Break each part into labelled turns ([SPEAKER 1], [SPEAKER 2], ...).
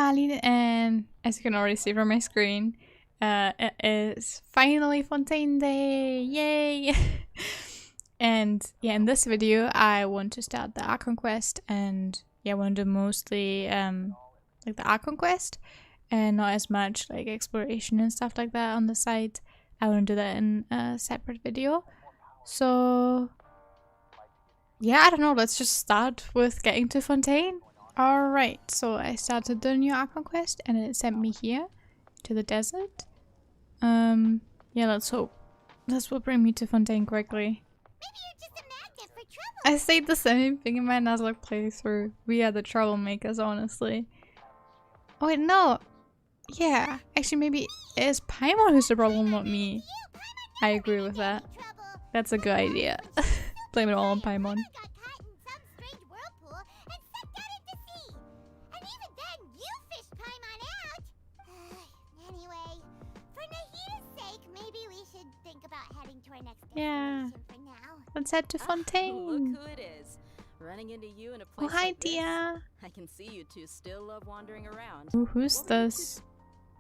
[SPEAKER 1] Marlene, and as you can already see from my screen, it is finally Fontaine Day! Yay! And yeah, in this video I want to start the Archon quest, and yeah, I want to do mostly like the Archon quest and not as much like exploration and stuff like that on the side. I want to do that in a separate video. So yeah, I don't know, let's just start with getting to Fontaine. Alright, so I started the new Archon quest and it sent me here to the desert. Yeah, let's hope this will bring me to Fontaine quickly.
[SPEAKER 2] Maybe you're just a magnet for trouble.
[SPEAKER 1] I say the same thing in my Nuzlocke playthrough. We are the troublemakers, honestly. Oh wait, no! Yeah, actually maybe it is Paimon who's the problem, not me. I agree with that. That's a good idea. Blame it all on Paimon. Yeah. Let's head to Fontaine.
[SPEAKER 3] Look who it is. Running into you in a
[SPEAKER 1] Oh,
[SPEAKER 3] place
[SPEAKER 1] hi,
[SPEAKER 3] like this.
[SPEAKER 1] dear.
[SPEAKER 3] I can see you two still love wandering around.
[SPEAKER 1] Ooh, who's this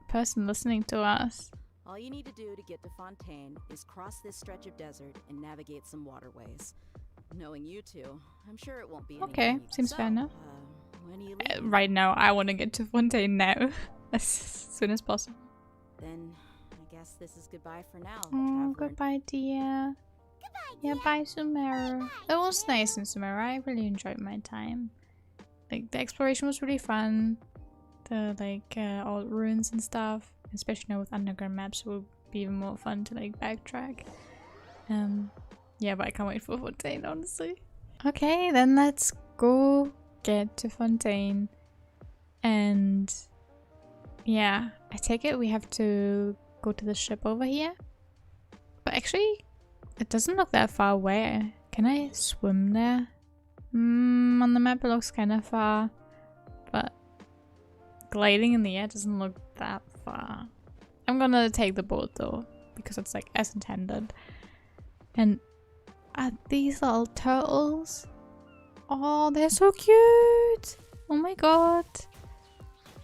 [SPEAKER 1] person listening to us?
[SPEAKER 3] All you need to do to get to Fontaine is cross this stretch of desert and navigate some waterways. Knowing you two, I'm sure it won't be
[SPEAKER 1] Okay,
[SPEAKER 3] anything.
[SPEAKER 1] seems fair enough.
[SPEAKER 3] When are you leaving?
[SPEAKER 1] Right now, I want to get to Fontaine now. As soon as possible.
[SPEAKER 3] Then I guess this is goodbye for now.
[SPEAKER 1] Oh,
[SPEAKER 3] traveler.
[SPEAKER 1] goodbye, dear. Yeah, bye, Sumeru. It was nice in Sumeru. I really enjoyed my time. Like, the exploration was really fun. The, like, old ruins and stuff. Especially now with underground maps, it will be even more fun to, like, backtrack. Yeah, but I can't wait for Fontaine, honestly. Okay, then let's go get to Fontaine. And yeah, I take it we have to go to the ship over here. But actually, it doesn't look that far away. Can I swim there? On the map it looks kind of far. But gliding in the air doesn't look that far. I'm gonna take the boat though, because it's like as intended. And are these little turtles? Oh, they're so cute! Oh my god.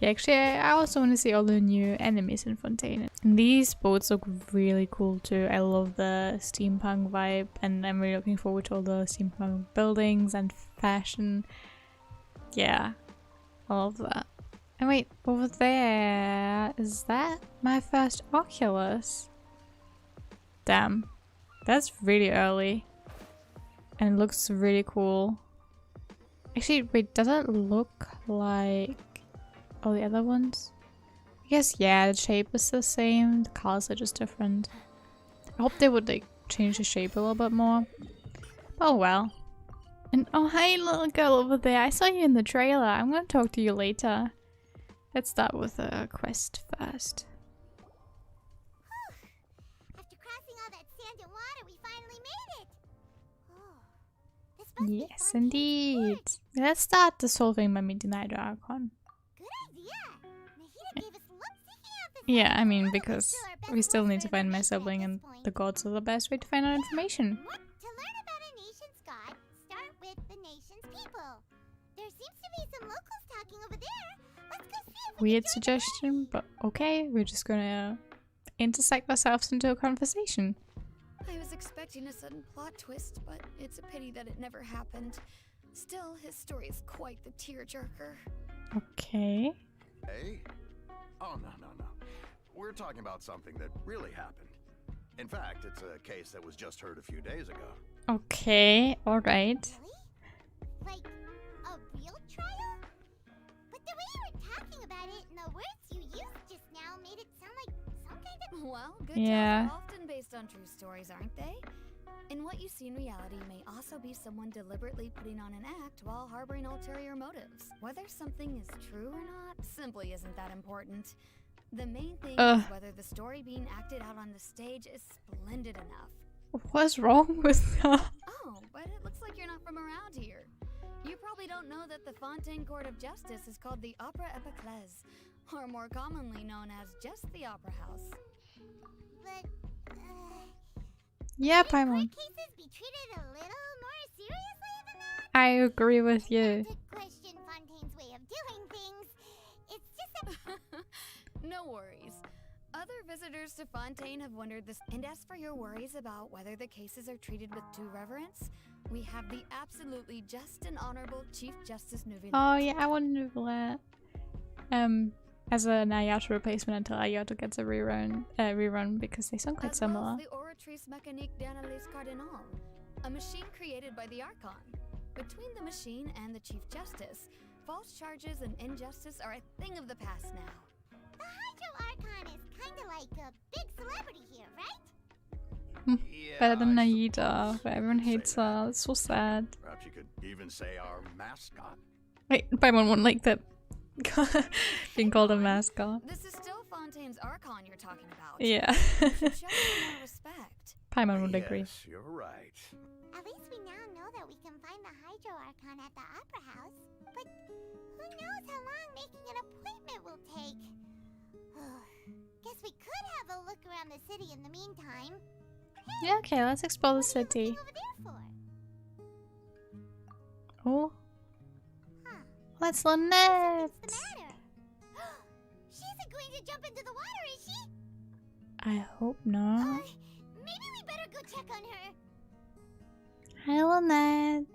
[SPEAKER 1] Yeah, actually, I also want to see all the new enemies in Fontaine. And these boats look really cool too. I love the steampunk vibe, and I'm really looking forward to all the steampunk buildings and fashion. Yeah, I love that. And wait, over there, is that my first Oculus? Damn, that's really early. And it looks really cool. Actually, wait, does it look like all the other ones? I guess, yeah, the shape is the same, the colors are just different. I hope they would like change the shape a little bit more. Oh well. And oh, hi little girl over there, I saw you in the trailer. I'm gonna talk to you later. Let's start with a quest first.
[SPEAKER 2] After crossing all that sand and water, we finally made it. This must be
[SPEAKER 1] Yes,
[SPEAKER 2] Fontaine's
[SPEAKER 1] indeed.
[SPEAKER 2] fort.
[SPEAKER 1] Let's start this whole thing by meeting the Archon.
[SPEAKER 2] Good idea. Nahida gave us looks seeking out this.
[SPEAKER 1] Yeah, I mean,
[SPEAKER 2] We're
[SPEAKER 1] because
[SPEAKER 2] still our best
[SPEAKER 1] we still
[SPEAKER 2] source
[SPEAKER 1] need
[SPEAKER 2] for
[SPEAKER 1] to find my
[SPEAKER 2] information at
[SPEAKER 1] sibling,
[SPEAKER 2] this
[SPEAKER 1] and
[SPEAKER 2] point.
[SPEAKER 1] the gods are the best way to find out information.
[SPEAKER 2] To learn about a nation's god, start with the nation's people. There seems to be some locals talking over there. Let's go see if we
[SPEAKER 1] Weird
[SPEAKER 2] can join
[SPEAKER 1] suggestion, but okay, we're just gonna intersect ourselves into a conversation.
[SPEAKER 4] I was expecting a sudden plot twist, but it's a pity that it never happened. Still, his story is quite the tearjerker.
[SPEAKER 1] Okay.
[SPEAKER 5] Hey? Oh, no. We're talking about something that really happened. In fact, it's a case that was just heard a few days ago.
[SPEAKER 1] Okay, alright.
[SPEAKER 2] Really? Like a real trial? But the way you were talking about it and the words you used just now made it sound like some kind of...
[SPEAKER 4] Well, good
[SPEAKER 1] Yeah.
[SPEAKER 4] tales are often based on true stories, aren't they? And what you see in reality may also be someone deliberately putting on an act while harboring ulterior motives. Whether something is true or not simply isn't that important. The main thing is whether the story being acted out on the stage is splendid enough.
[SPEAKER 1] What's wrong with her?
[SPEAKER 4] Oh, but it looks like you're not from around here. You probably don't know that the Fontaine Court of Justice is called the Opera Epiclese, or more commonly known as just the Opera House.
[SPEAKER 2] But,
[SPEAKER 1] Yeah,
[SPEAKER 2] court
[SPEAKER 1] Paimon.
[SPEAKER 2] cases be treated a little more seriously than that?
[SPEAKER 1] I agree with you.
[SPEAKER 2] Not to question Fontaine's way of doing things. It's just
[SPEAKER 4] No worries. Other visitors to Fontaine have wondered this. And as for your worries about whether the cases are treated with due reverence, we have the absolutely just and honorable Chief Justice Neuvillette.
[SPEAKER 1] Oh yeah, I want Neuvillette. As an Ayato replacement until Ayato gets a rerun because they sound quite
[SPEAKER 4] As well
[SPEAKER 1] similar.
[SPEAKER 4] as the Oratrice Mécanique d'Analyse Cardinal, a machine created by the Archon. Between the machine and the Chief Justice, false charges and injustice are a thing of the past now.
[SPEAKER 2] The Hydro Archon is kinda like a big celebrity here, right?
[SPEAKER 5] Yeah,
[SPEAKER 1] Better than
[SPEAKER 5] I
[SPEAKER 1] Naida,
[SPEAKER 5] suppose
[SPEAKER 1] but everyone
[SPEAKER 5] you could
[SPEAKER 1] hates
[SPEAKER 5] say that.
[SPEAKER 1] her. It's so sad.
[SPEAKER 5] Perhaps you could even say our mascot.
[SPEAKER 1] Wait, Paimon won't like that. Being called a mascot.
[SPEAKER 4] This is still Fontaine's Archon you're talking about.
[SPEAKER 1] Yeah.
[SPEAKER 4] You should show him more respect.
[SPEAKER 1] Paimon would agree.
[SPEAKER 5] Yes, you're right.
[SPEAKER 2] At least we now know that we can find the Hydro Archon at the Opera House. But who knows how long making an appointment will take? Guess we could have a look around the city in the meantime.
[SPEAKER 1] Yeah, okay, let's explore the
[SPEAKER 2] What are you
[SPEAKER 1] city.
[SPEAKER 2] looking over there for?
[SPEAKER 1] Oh,
[SPEAKER 2] Huh.
[SPEAKER 1] that's
[SPEAKER 2] Something's
[SPEAKER 1] Lynette.
[SPEAKER 2] the matter. She isn't going to jump into the water, is she?
[SPEAKER 1] I hope not.
[SPEAKER 2] Maybe we better go check on her.
[SPEAKER 1] Hi, Lynette.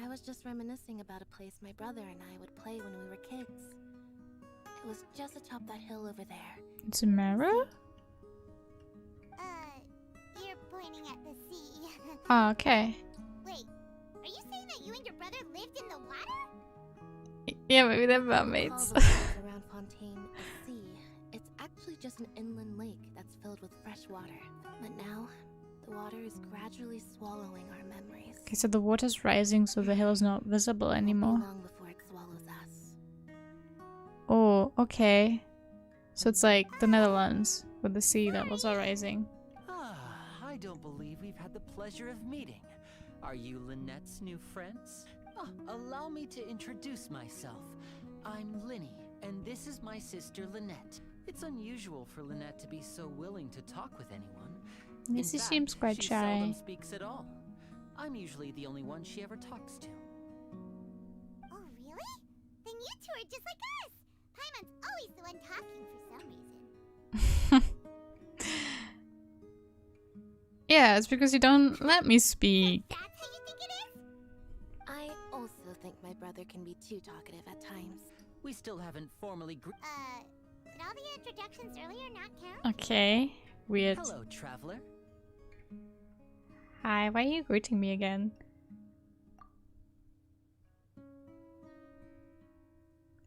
[SPEAKER 6] I was just reminiscing about a place my brother and I would play when we were kids. It was just atop that hill over there.
[SPEAKER 1] It's a mirror?
[SPEAKER 2] You're pointing at the sea.
[SPEAKER 1] Oh, okay.
[SPEAKER 2] Wait, are you saying that you and your brother lived in the water?
[SPEAKER 1] Yeah, maybe they're
[SPEAKER 6] Call
[SPEAKER 1] mermaids.
[SPEAKER 6] the waters around Fontaine a sea. It's actually just an inland lake that's filled with fresh water. But now, the water is gradually swallowing our memories.
[SPEAKER 1] Okay, so the water's rising, so the hill is not visible
[SPEAKER 6] Won't be
[SPEAKER 1] anymore.
[SPEAKER 6] long before it swallows us.
[SPEAKER 1] Oh, okay. So it's like the Netherlands, where the sea levels are rising.
[SPEAKER 7] I don't believe we've had the pleasure of meeting. Are you Lynette's new friends? Allow me to introduce myself. I'm Linny, and this is my sister Lynette. It's unusual for Lynette to be so willing to talk with anyone. In
[SPEAKER 1] Missy
[SPEAKER 7] fact,
[SPEAKER 1] seems quite
[SPEAKER 7] she
[SPEAKER 1] shy.
[SPEAKER 7] seldom speaks at all. I'm usually the only one she ever talks to.
[SPEAKER 2] Oh, really? Then you two are just like us. Paimon's always the one talking for some reason.
[SPEAKER 1] Yeah, it's because you don't let me speak.
[SPEAKER 2] That's how you think it is?
[SPEAKER 6] I also think my brother can be too talkative at times.
[SPEAKER 7] We still haven't formally
[SPEAKER 2] Did all the introductions earlier not count?
[SPEAKER 1] Okay, weird.
[SPEAKER 7] Hello, traveler.
[SPEAKER 1] Hi, why are you greeting me again?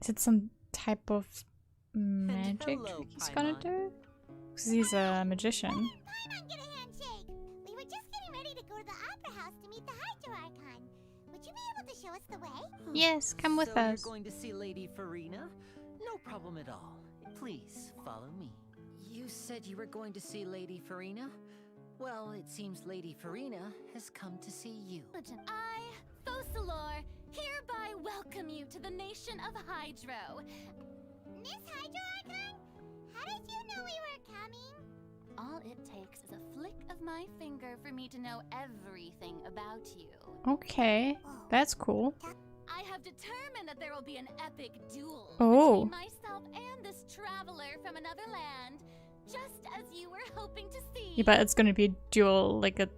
[SPEAKER 1] Is it some type of magic
[SPEAKER 7] hello,
[SPEAKER 1] he's gonna
[SPEAKER 7] Paimon.
[SPEAKER 1] do? Because he's a magician.
[SPEAKER 2] Paimon, get a handshake! We were just getting ready to go to the Opera House to meet the Hydro Archon. Would you be able to show us the way?
[SPEAKER 1] Yes, come with
[SPEAKER 7] So
[SPEAKER 1] us.
[SPEAKER 7] you're going to see Lady Farina? No problem at all. Please follow me. You said you were going to see Lady Farina? Well, it seems Lady Farina has come to see you.
[SPEAKER 8] I, Focalor, hereby welcome you to the nation of Hydro.
[SPEAKER 2] Miss Hydro Archon? How did you know we were coming?
[SPEAKER 8] All it takes is a flick of my finger for me to know everything about you.
[SPEAKER 1] Okay, that's cool.
[SPEAKER 8] I have determined that there will be an epic duel
[SPEAKER 1] Oh.
[SPEAKER 8] between myself and this traveler from another land, just as you were hoping to see.
[SPEAKER 1] Yeah, but it's gonna be a duel, like a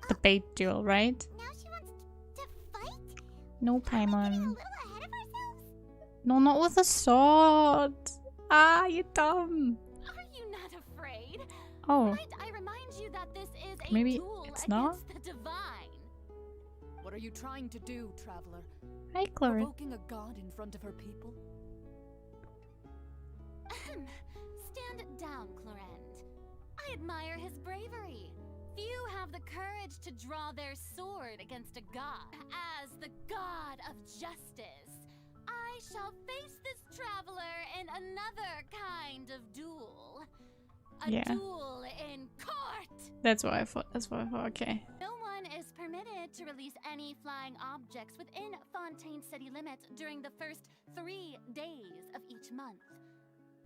[SPEAKER 1] debate duel, right?
[SPEAKER 2] Now she wants to fight?
[SPEAKER 1] No,
[SPEAKER 2] Aren't we getting a
[SPEAKER 1] Paimon.
[SPEAKER 2] little ahead of ourselves?
[SPEAKER 1] No, not with a sword. Ah, you dumb.
[SPEAKER 8] Are you not afraid?
[SPEAKER 1] Oh,
[SPEAKER 8] Might I remind you that this is a
[SPEAKER 1] Maybe
[SPEAKER 8] duel
[SPEAKER 1] it's
[SPEAKER 8] against
[SPEAKER 1] not?
[SPEAKER 8] the divine?
[SPEAKER 9] What are you trying to do, traveler?
[SPEAKER 1] hi, Chloe.
[SPEAKER 9] Provoking a god in front of her people?
[SPEAKER 8] Stand down, Clorend. I admire his bravery. Few have the courage to draw their sword against a god. As the god of justice, I shall face this traveler in another kind of duel. A
[SPEAKER 1] Yeah.
[SPEAKER 8] duel in court!
[SPEAKER 1] That's what I thought. That's what I thought. Okay.
[SPEAKER 8] No one is permitted to release any flying objects within Fontaine city limits during the first 3 days of each month.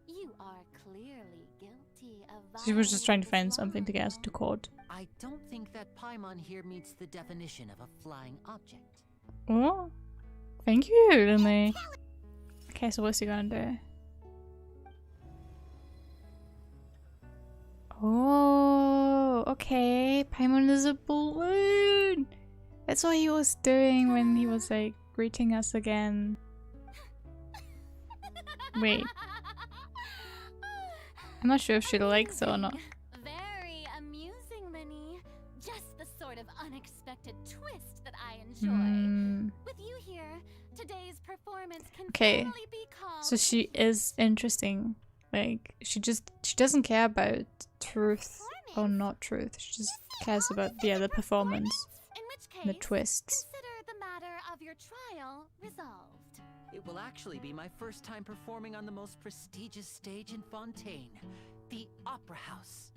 [SPEAKER 8] You are clearly guilty of
[SPEAKER 1] She was just trying to
[SPEAKER 8] violating
[SPEAKER 1] find something to get us to court.
[SPEAKER 7] I don't think that Paimon here meets the definition of a flying object.
[SPEAKER 1] Oh, thank you, Lily. Okay, so what's he gonna do? Oh, okay. Paimon is a balloon. That's what he was doing when he was like greeting us again. Wait. I'm not sure if she likes it or not.
[SPEAKER 8] Very amusing, Linny. Just the sort of unexpected twist that I enjoy. With you here, today's performance can finally be called.
[SPEAKER 1] So she is interesting. Like she doesn't care about truth or not truth. She just cares about the performance,
[SPEAKER 8] In which case,
[SPEAKER 1] the twists.
[SPEAKER 8] consider the matter of your trial resolved.
[SPEAKER 7] It will actually be my first time performing on the most prestigious stage in Fontaine, the Opera House.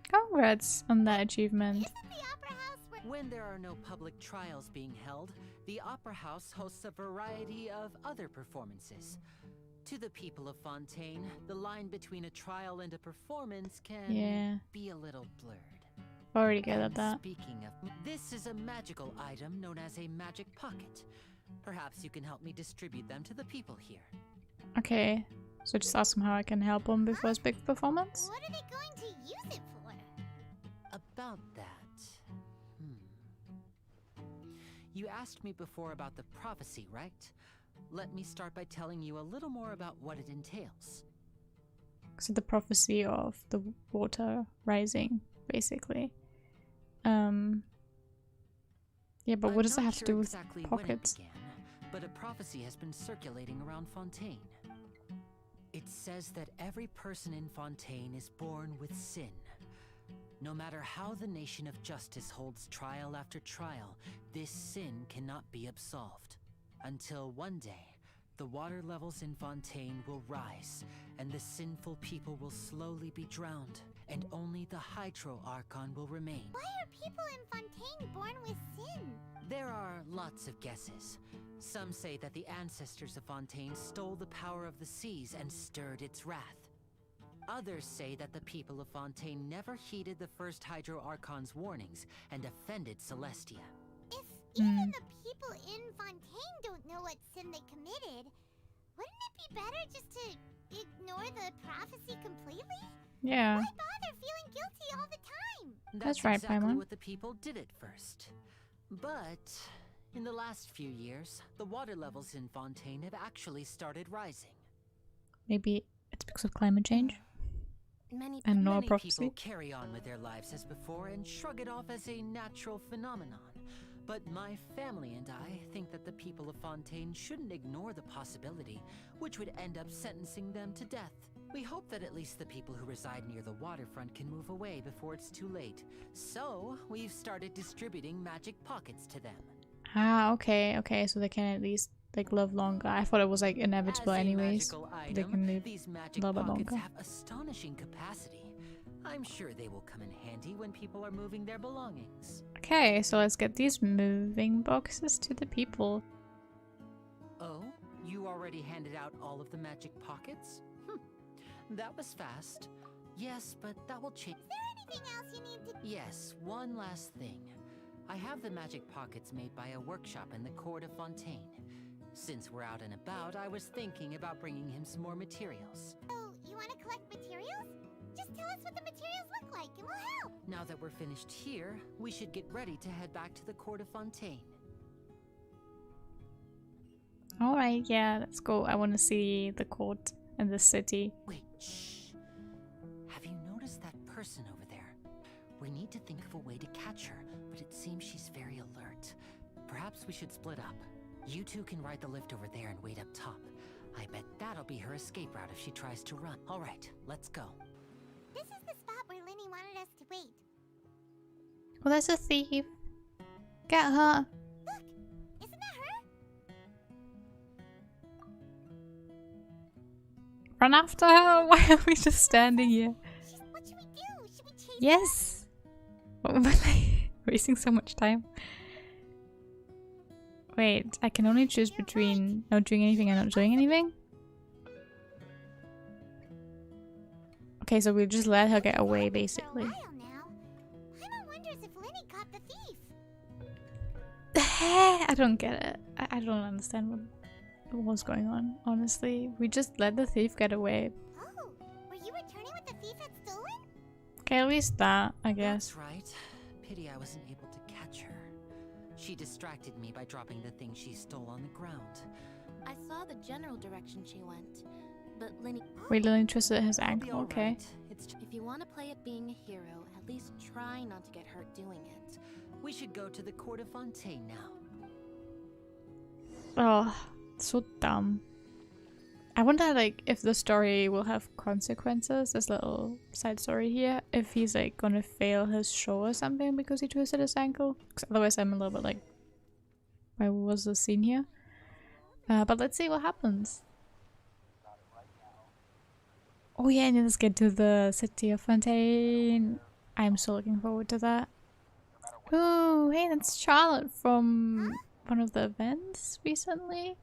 [SPEAKER 1] Congrats on that achievement.
[SPEAKER 2] Isn't the Opera House where...
[SPEAKER 7] When there are no public trials being held, the Opera House hosts a variety of other performances. To the people of Fontaine, the line between a trial and a performance can be a little blurred.
[SPEAKER 1] Already good at that.
[SPEAKER 7] Speaking of, this is a magical item known as a magic pocket. Perhaps you can help me distribute them to the people here.
[SPEAKER 1] Okay, so just ask him how I can help him before his big performance.
[SPEAKER 2] What are they going to use it for?
[SPEAKER 7] About that... You asked me before about the prophecy, right? Let me start by telling you a little more about what it entails.
[SPEAKER 1] So the prophecy of the water rising, basically. Yeah, but what does that have to do with pockets?
[SPEAKER 7] When it began, but a prophecy has been circulating around Fontaine. It says that every person in Fontaine is born with sin. No matter how the nation of justice holds trial after trial, this sin cannot be absolved. Until one day, the water levels in Fontaine will rise, and the sinful people will slowly be drowned, and only the Hydro Archon will remain.
[SPEAKER 2] Why are people in Fontaine born with sin?
[SPEAKER 7] There are lots of guesses. Some say that the ancestors of Fontaine stole the power of the seas and stirred its wrath. Others say that the people of Fontaine never heeded the first Hydro Archon's warnings and offended Celestia.
[SPEAKER 2] If even the people in Fontaine don't know what sin they committed, wouldn't it be better just to ignore the prophecy completely?
[SPEAKER 1] Yeah.
[SPEAKER 2] Why bother feeling guilty all the time?
[SPEAKER 1] That's right,
[SPEAKER 7] exactly
[SPEAKER 1] Paimon.
[SPEAKER 7] what the people did at first. But in the last few years, the water levels in Fontaine have actually started rising.
[SPEAKER 1] Maybe it's because of climate change?
[SPEAKER 6] Many
[SPEAKER 1] And no
[SPEAKER 7] Many
[SPEAKER 1] prophecy?
[SPEAKER 7] people carry on with their lives as before and shrug it off as a natural phenomenon. But my family and I think that the people of Fontaine shouldn't ignore the possibility, which would end up sentencing them to death. We hope that at least the people who reside near the waterfront can move away before it's too late. So, we've started distributing magic pockets to them.
[SPEAKER 1] Ah, okay, so they can at least like live longer. I thought it was like inevitable
[SPEAKER 7] As a
[SPEAKER 1] anyways.
[SPEAKER 7] magical
[SPEAKER 1] They
[SPEAKER 7] item,
[SPEAKER 1] can live
[SPEAKER 7] these
[SPEAKER 1] a
[SPEAKER 7] magic
[SPEAKER 1] little bit
[SPEAKER 7] pockets
[SPEAKER 1] longer.
[SPEAKER 7] have astonishing capacity. I'm sure they will come in handy when people are moving their belongings.
[SPEAKER 1] Okay, so let's get these moving boxes to the people.
[SPEAKER 7] Oh, you already handed out all of the magic pockets? That was fast. Yes, but that will change.
[SPEAKER 2] Is there anything else you need to...
[SPEAKER 7] Yes, one last thing. I have the magic pockets made by a workshop in the court of Fontaine. Since we're out and about, I was thinking about bringing him some more materials.
[SPEAKER 2] So, you want to collect materials? Just tell us what the materials look like and we'll help.
[SPEAKER 7] Now that we're finished here, we should get ready to head back to the court of Fontaine.
[SPEAKER 1] Alright, yeah, let's go. I want to see the court and the city.
[SPEAKER 7] Wait, shh. Have you noticed that person over there? We need to think of a way to catch her, but it seems she's very alert. Perhaps we should split up. You two can ride the lift over there and wait up top. I bet that'll be her escape route if she tries to run. Alright, let's go.
[SPEAKER 2] This is the spot where Linny wanted us to wait.
[SPEAKER 1] Well, there's a thief. Get her.
[SPEAKER 2] Look! Isn't that her?
[SPEAKER 1] Run after her. Why are we just standing here?
[SPEAKER 2] What should we do? Should we chase her?
[SPEAKER 1] Yes. What am I like, wasting so much time? Wait, I can only choose between not doing anything and not doing anything? Okay, so we'll just let her get away, basically.
[SPEAKER 2] For a while now. Paimon wonders if Linny caught the thief.
[SPEAKER 1] I don't get it. I don't understand what was going on, honestly. We just let the thief get away.
[SPEAKER 2] Oh, were you returning what the thief had stolen?
[SPEAKER 1] Okay, at least that, I guess.
[SPEAKER 7] That's right. Pity I wasn't able to catch her. She distracted me by dropping the thing she stole on the ground.
[SPEAKER 6] I saw the general direction she went, but Lenny...
[SPEAKER 1] Really interested in his
[SPEAKER 7] I'll be
[SPEAKER 1] ankle,
[SPEAKER 7] all
[SPEAKER 1] okay.
[SPEAKER 7] right. It's
[SPEAKER 6] If you want to play at being a hero, at least try not to get hurt doing it.
[SPEAKER 7] We should go to the court of Fontaine now.
[SPEAKER 1] Oh, so dumb. I wonder, like, if the story will have consequences, this little side story here, if he's, like, gonna fail his show or something because he twisted his ankle. Because otherwise I'm a little bit like, why was the scene here? But let's see what happens. Oh yeah, and let's get to the city of Fontaine. I'm so looking forward to that. Oh, hey, that's Charlotte from one of the events recently.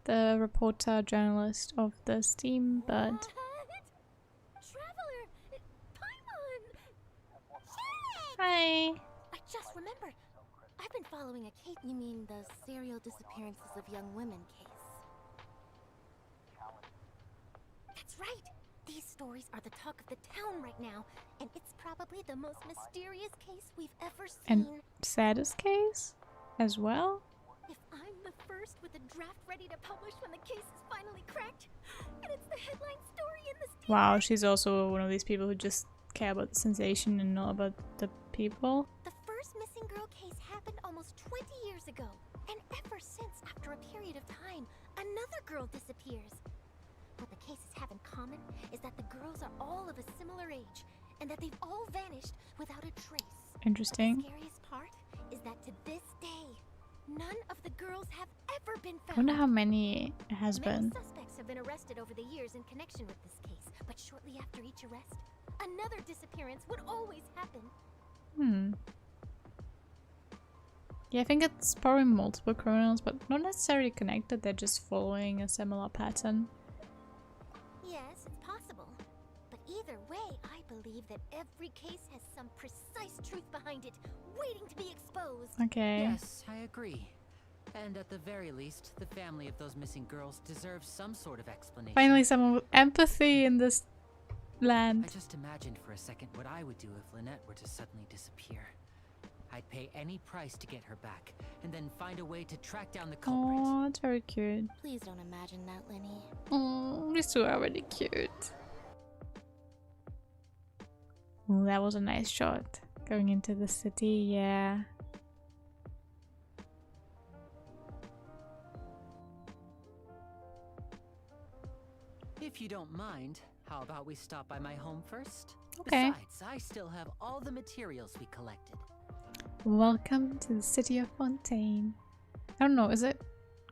[SPEAKER 1] The reporter, journalist of the Steam Bird.
[SPEAKER 2] Traveler! Paimon! Charlotte!
[SPEAKER 1] Hi!
[SPEAKER 6] I just remembered. I've been following a case. You mean the serial disappearances of young women case? That's right. These stories are the talk of the town right now, and it's probably the most mysterious case we've ever seen.
[SPEAKER 1] And saddest case as well?
[SPEAKER 6] If I'm the first with a draft ready to publish when the case is finally cracked, and it's the headline story in the Steam.
[SPEAKER 1] Wow, she's also one of these people who just care about the sensation and not about the people.
[SPEAKER 6] The first missing girl case happened almost 20 years ago, and ever since, after a period of time, another girl disappears. What the cases have in common is that the girls are all of a similar age, and that they've all vanished without a trace.
[SPEAKER 1] Interesting.
[SPEAKER 6] The scariest part is that to this day, none of the girls have ever been
[SPEAKER 1] I
[SPEAKER 6] found.
[SPEAKER 1] wonder how many it has
[SPEAKER 6] Many
[SPEAKER 1] been.
[SPEAKER 6] suspects have been arrested over the years in connection with this case, but shortly after each arrest, another disappearance would always happen.
[SPEAKER 1] Yeah, I think it's probably multiple criminals, but not necessarily connected. They're just following a similar pattern.
[SPEAKER 6] Yes, it's possible. But either way, I believe that every case has some precise truth behind it, waiting to be exposed.
[SPEAKER 1] Okay.
[SPEAKER 7] Yes, I agree. And at the very least, the family of those missing girls deserves some sort of explanation.
[SPEAKER 1] Finally, someone with empathy in this land.
[SPEAKER 7] I just imagined for a second what I would do if Lynette were to suddenly disappear. I'd pay any price to get her back, and then find a way to track down the culprit.
[SPEAKER 1] Oh, it's very cute.
[SPEAKER 6] Please don't imagine that, Lenny.
[SPEAKER 1] Oh, these two are already cute. Oh, that was a nice shot. Going into the city, yeah.
[SPEAKER 7] If you don't mind, how about we stop by my home first?
[SPEAKER 1] Okay.
[SPEAKER 7] Besides, I still have all the materials we collected.
[SPEAKER 1] Welcome to the city of Fontaine. I don't know, is it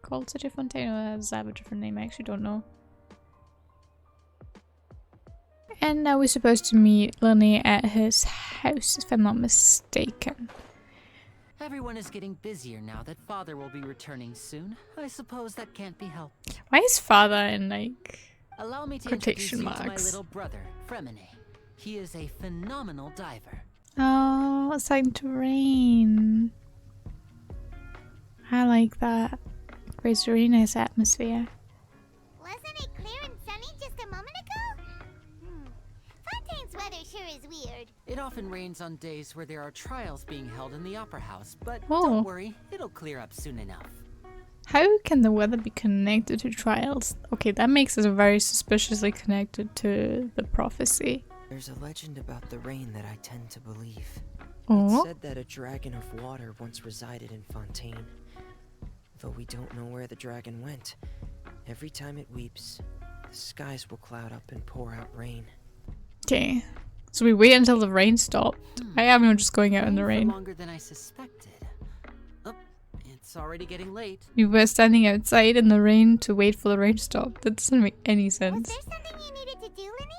[SPEAKER 1] called City of Fontaine or does it have a different name? I actually don't know. And now we're supposed to meet Lenny at his house, if I'm not mistaken.
[SPEAKER 7] Everyone is getting busier now that Father will be returning soon. I suppose that can't be helped.
[SPEAKER 1] Why is father in like
[SPEAKER 7] Allow me to
[SPEAKER 1] quotation
[SPEAKER 7] introduce you to my
[SPEAKER 1] marks?
[SPEAKER 7] little brother, Fremine. He is a phenomenal diver.
[SPEAKER 1] Oh, it's starting to rain. I like that. Creates a really nice atmosphere.
[SPEAKER 2] Wasn't it clear and sunny just a moment ago? Fontaine's weather sure is weird.
[SPEAKER 7] It often rains on days where there are trials being held in the Opera House, but
[SPEAKER 1] Oh.
[SPEAKER 7] don't worry, it'll clear up soon enough.
[SPEAKER 1] How can the weather be connected to trials? Okay, that makes it very suspiciously connected to the prophecy.
[SPEAKER 10] There's a legend about the rain that I tend to believe.
[SPEAKER 1] Oh,
[SPEAKER 10] It's said that a dragon of water once resided in Fontaine. Though we don't know where the dragon went, every time it weeps, the skies will cloud up and pour out rain.
[SPEAKER 1] okay. So we wait until the rain stopped. I am just going out in the
[SPEAKER 7] For
[SPEAKER 1] rain.
[SPEAKER 7] longer than I suspected. Oh, it's already getting late.
[SPEAKER 1] We were standing outside in the rain to wait for the rain to stop. That doesn't make any
[SPEAKER 2] Was
[SPEAKER 1] sense.
[SPEAKER 2] there something you needed to do, Lenny?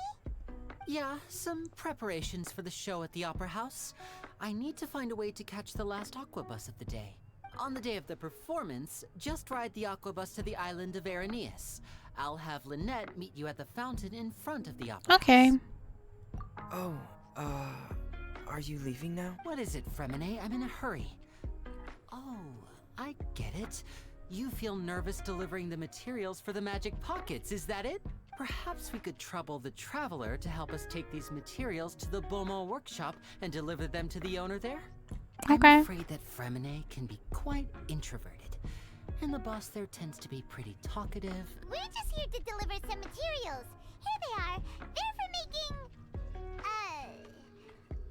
[SPEAKER 7] Yeah, some preparations for the show at the Opera House. I need to find a way to catch the last aqua bus of the day. On the day of the performance, just ride the aqua bus to the island of Araneus. I'll have Lynette meet you at the fountain in front of the Opera
[SPEAKER 1] Okay.
[SPEAKER 7] House.
[SPEAKER 10] Oh, are you leaving now?
[SPEAKER 7] What is it, Fremine? I'm in a hurry. Oh, I get it. You feel nervous delivering the materials for the magic pockets, is that it? Perhaps we could trouble the Traveler to help us take these materials to the Beaumont workshop and deliver them to the owner there.
[SPEAKER 1] Okay.
[SPEAKER 7] I'm afraid that Fremine can be quite introverted, and the boss there tends to be pretty talkative.
[SPEAKER 2] We're just here to deliver some materials. Here they are. They're for making...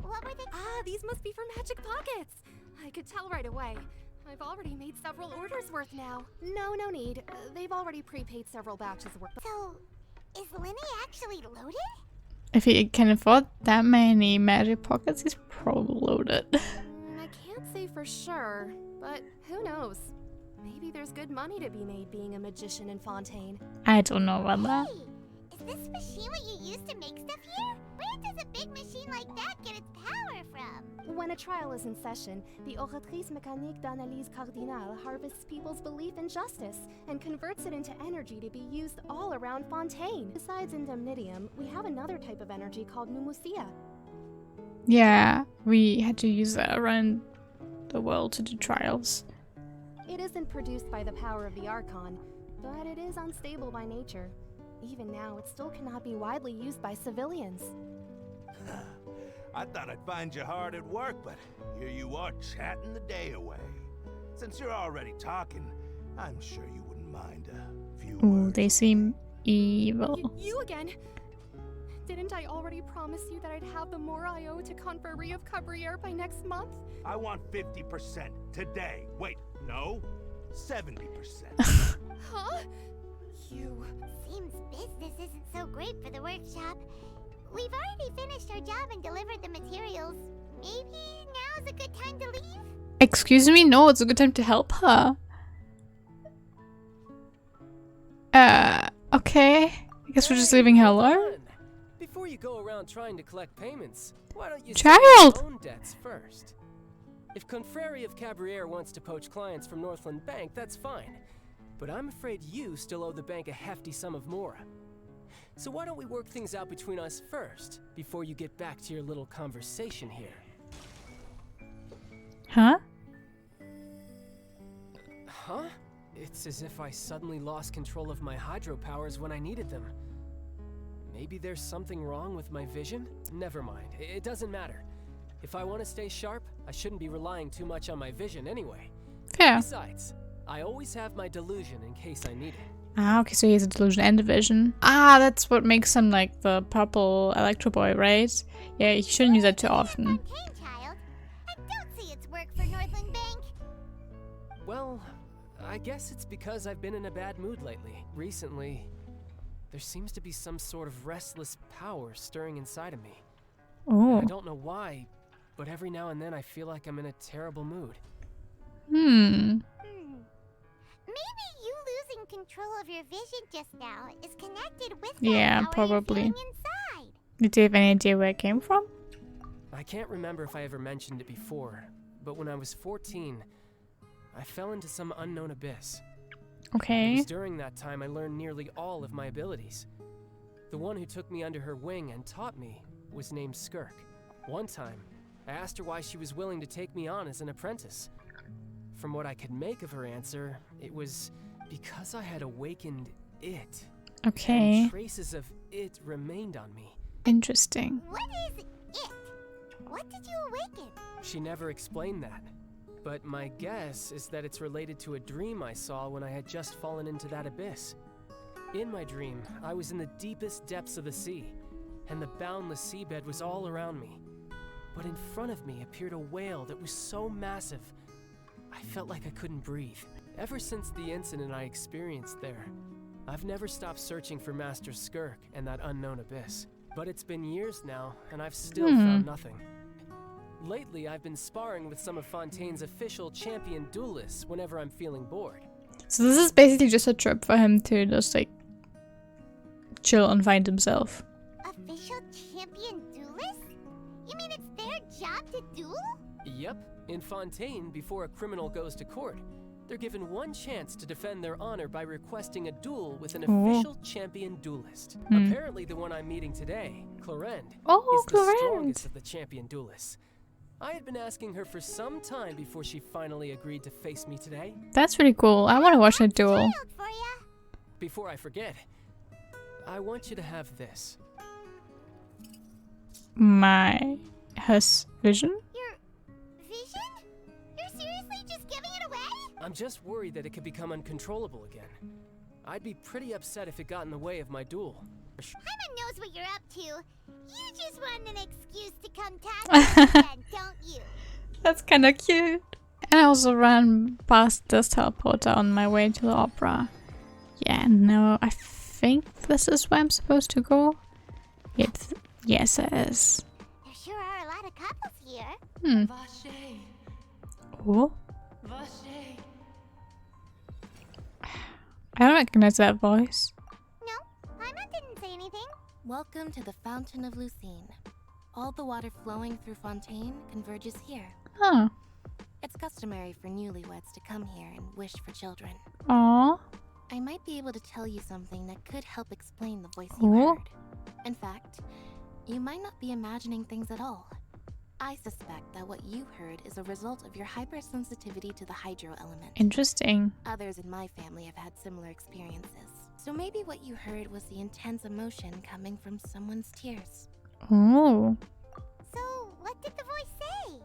[SPEAKER 2] what were they?
[SPEAKER 6] Ah, these must be for Magic Pockets. I could tell right away. I've already made several orders worth now. No need. They've already prepaid several batches worth.
[SPEAKER 2] So, is Linny actually loaded?
[SPEAKER 1] If he can afford that many magic pockets, he's probably loaded.
[SPEAKER 6] I can't say for sure, but who knows? Maybe there's good money to be made being a magician in Fontaine.
[SPEAKER 1] I don't know about that.
[SPEAKER 2] Hey, is this machine what you use to make stuff here? Where does a big machine like that get its power from?
[SPEAKER 6] When a trial is in session, the Oratrice Mécanique d'Analyse Cardinale harvests people's belief in justice and converts it into energy to be used all around Fontaine. Besides indemnitium, we have another type of energy called pneumosia.
[SPEAKER 1] Yeah, we had to use that around the world to do trials.
[SPEAKER 6] It isn't produced by the power of the Archon, but it is unstable by nature. Even now, it still cannot be widely used by civilians.
[SPEAKER 11] I thought I'd find you hard at work, but here you are chatting the day away. Since you're already talking, I'm sure you wouldn't mind a few
[SPEAKER 1] Ooh,
[SPEAKER 11] words.
[SPEAKER 1] they seem evil.
[SPEAKER 6] You again? Didn't I already promise you that I'd have the more I owe to Confrérie of Cabriere by next month?
[SPEAKER 11] I want 50% today. Wait, no, 70%.
[SPEAKER 6] Huh? You...
[SPEAKER 2] Seems business isn't so great for the workshop. We've already finished our job and delivered the materials. Maybe now's a good time to leave?
[SPEAKER 1] Excuse me? No, it's a good time to help her. Okay. I guess we're just leaving her alone.
[SPEAKER 12] Before you go around trying to collect payments, why don't you
[SPEAKER 1] Child!
[SPEAKER 12] settle your own debts first? If Confrérie of Cabriere wants to poach clients from Northland Bank, that's fine. But I'm afraid you still owe the bank a hefty sum of mora. So why don't we work things out between us first, before you get back to your little conversation here?
[SPEAKER 1] Huh?
[SPEAKER 12] Huh? It's as if I suddenly lost control of my hydro powers when I needed them. Maybe there's something wrong with my vision? Never mind, it doesn't matter. If I want to stay sharp, I shouldn't be relying too much on my vision anyway.
[SPEAKER 1] Fair.
[SPEAKER 12] Besides, I always have my delusion in case I need it.
[SPEAKER 1] Ah, okay, so he has a delusion and a vision. Ah, that's what makes him like the purple Electro Boy, right? Yeah, you shouldn't use that too often.
[SPEAKER 2] Fontaine, child. I don't see its work for Northland Bank.
[SPEAKER 12] Well, I guess it's because I've been in a bad mood lately. Recently, there seems to be some sort of restless power stirring inside of me.
[SPEAKER 1] Oh.
[SPEAKER 12] I don't know why, but every now and then I feel like I'm in a terrible mood.
[SPEAKER 2] Maybe you losing control of your vision just now is connected with that
[SPEAKER 1] Yeah,
[SPEAKER 2] power
[SPEAKER 1] probably.
[SPEAKER 2] you're feeling inside.
[SPEAKER 1] Did you have any idea where it came from?
[SPEAKER 12] I can't remember if I ever mentioned it before, but when I was 14, I fell into some unknown abyss. It
[SPEAKER 1] Okay.
[SPEAKER 12] was during that time I learned nearly all of my abilities. The one who took me under her wing and taught me was named Skirk. One time, I asked her why she was willing to take me on as an apprentice. From what I could make of her answer, it was because I had awakened it.
[SPEAKER 1] Okay.
[SPEAKER 12] And traces of it remained on me.
[SPEAKER 1] Interesting.
[SPEAKER 2] What is it? What did you awaken?
[SPEAKER 12] She never explained that. But my guess is that it's related to a dream I saw when I had just fallen into that abyss. In my dream, I was in the deepest depths of the sea, and the boundless seabed was all around me. But in front of me appeared a whale that was so massive, I felt like I couldn't breathe. Ever since the incident I experienced there, I've never stopped searching for Master Skirk and that unknown abyss. But it's been years now, and I've still found nothing. Lately, I've been sparring with some of Fontaine's official champion duelists whenever I'm feeling bored.
[SPEAKER 1] So this is basically just a trip for him to just like chill and find himself.
[SPEAKER 2] Official champion duelist? You mean it's their job to duel?
[SPEAKER 12] Yep, in Fontaine, before a criminal goes to court, they're given one chance to defend their honor by requesting a duel with an official champion duelist. Apparently the one I'm meeting today, Clorend, is the strongest of the champion duelists. I had been asking her for some time before she finally agreed to face me today.
[SPEAKER 1] That's really cool. I want to watch that duel.
[SPEAKER 2] For ya.
[SPEAKER 12] Before I forget, I want you to have this.
[SPEAKER 1] His vision?
[SPEAKER 2] Your vision? You're seriously just giving it away?
[SPEAKER 12] I'm just worried that it could become uncontrollable again. I'd be pretty upset if it got in the way of my duel.
[SPEAKER 2] Paimon knows what you're up to. You just want an excuse to come tackle again, don't you?
[SPEAKER 1] That's kind of cute. And I also ran past this teleporter on my way to the opera. Yeah, no, I think this is where I'm supposed to go. Yes, it is.
[SPEAKER 2] There sure are a lot of couples here.
[SPEAKER 9] Vache.
[SPEAKER 1] Oh,
[SPEAKER 9] Vache.
[SPEAKER 1] I don't recognize that voice.
[SPEAKER 2] No, Paimon didn't say anything.
[SPEAKER 6] Welcome to the Fountain of Lucine. All the water flowing through Fontaine converges here.
[SPEAKER 1] Huh.
[SPEAKER 6] It's customary for newlyweds to come here and wish for children.
[SPEAKER 1] Aww.
[SPEAKER 6] I might be able to tell you something that could help explain the voice you
[SPEAKER 1] Oh.
[SPEAKER 6] heard. In fact, you might not be imagining things at all. I suspect that what you heard is a result of your hypersensitivity to the hydro element.
[SPEAKER 1] Interesting.
[SPEAKER 6] Others in my family have had similar experiences. So maybe what you heard was the intense emotion coming from someone's tears.
[SPEAKER 1] Oh.
[SPEAKER 2] So, what did the voice say?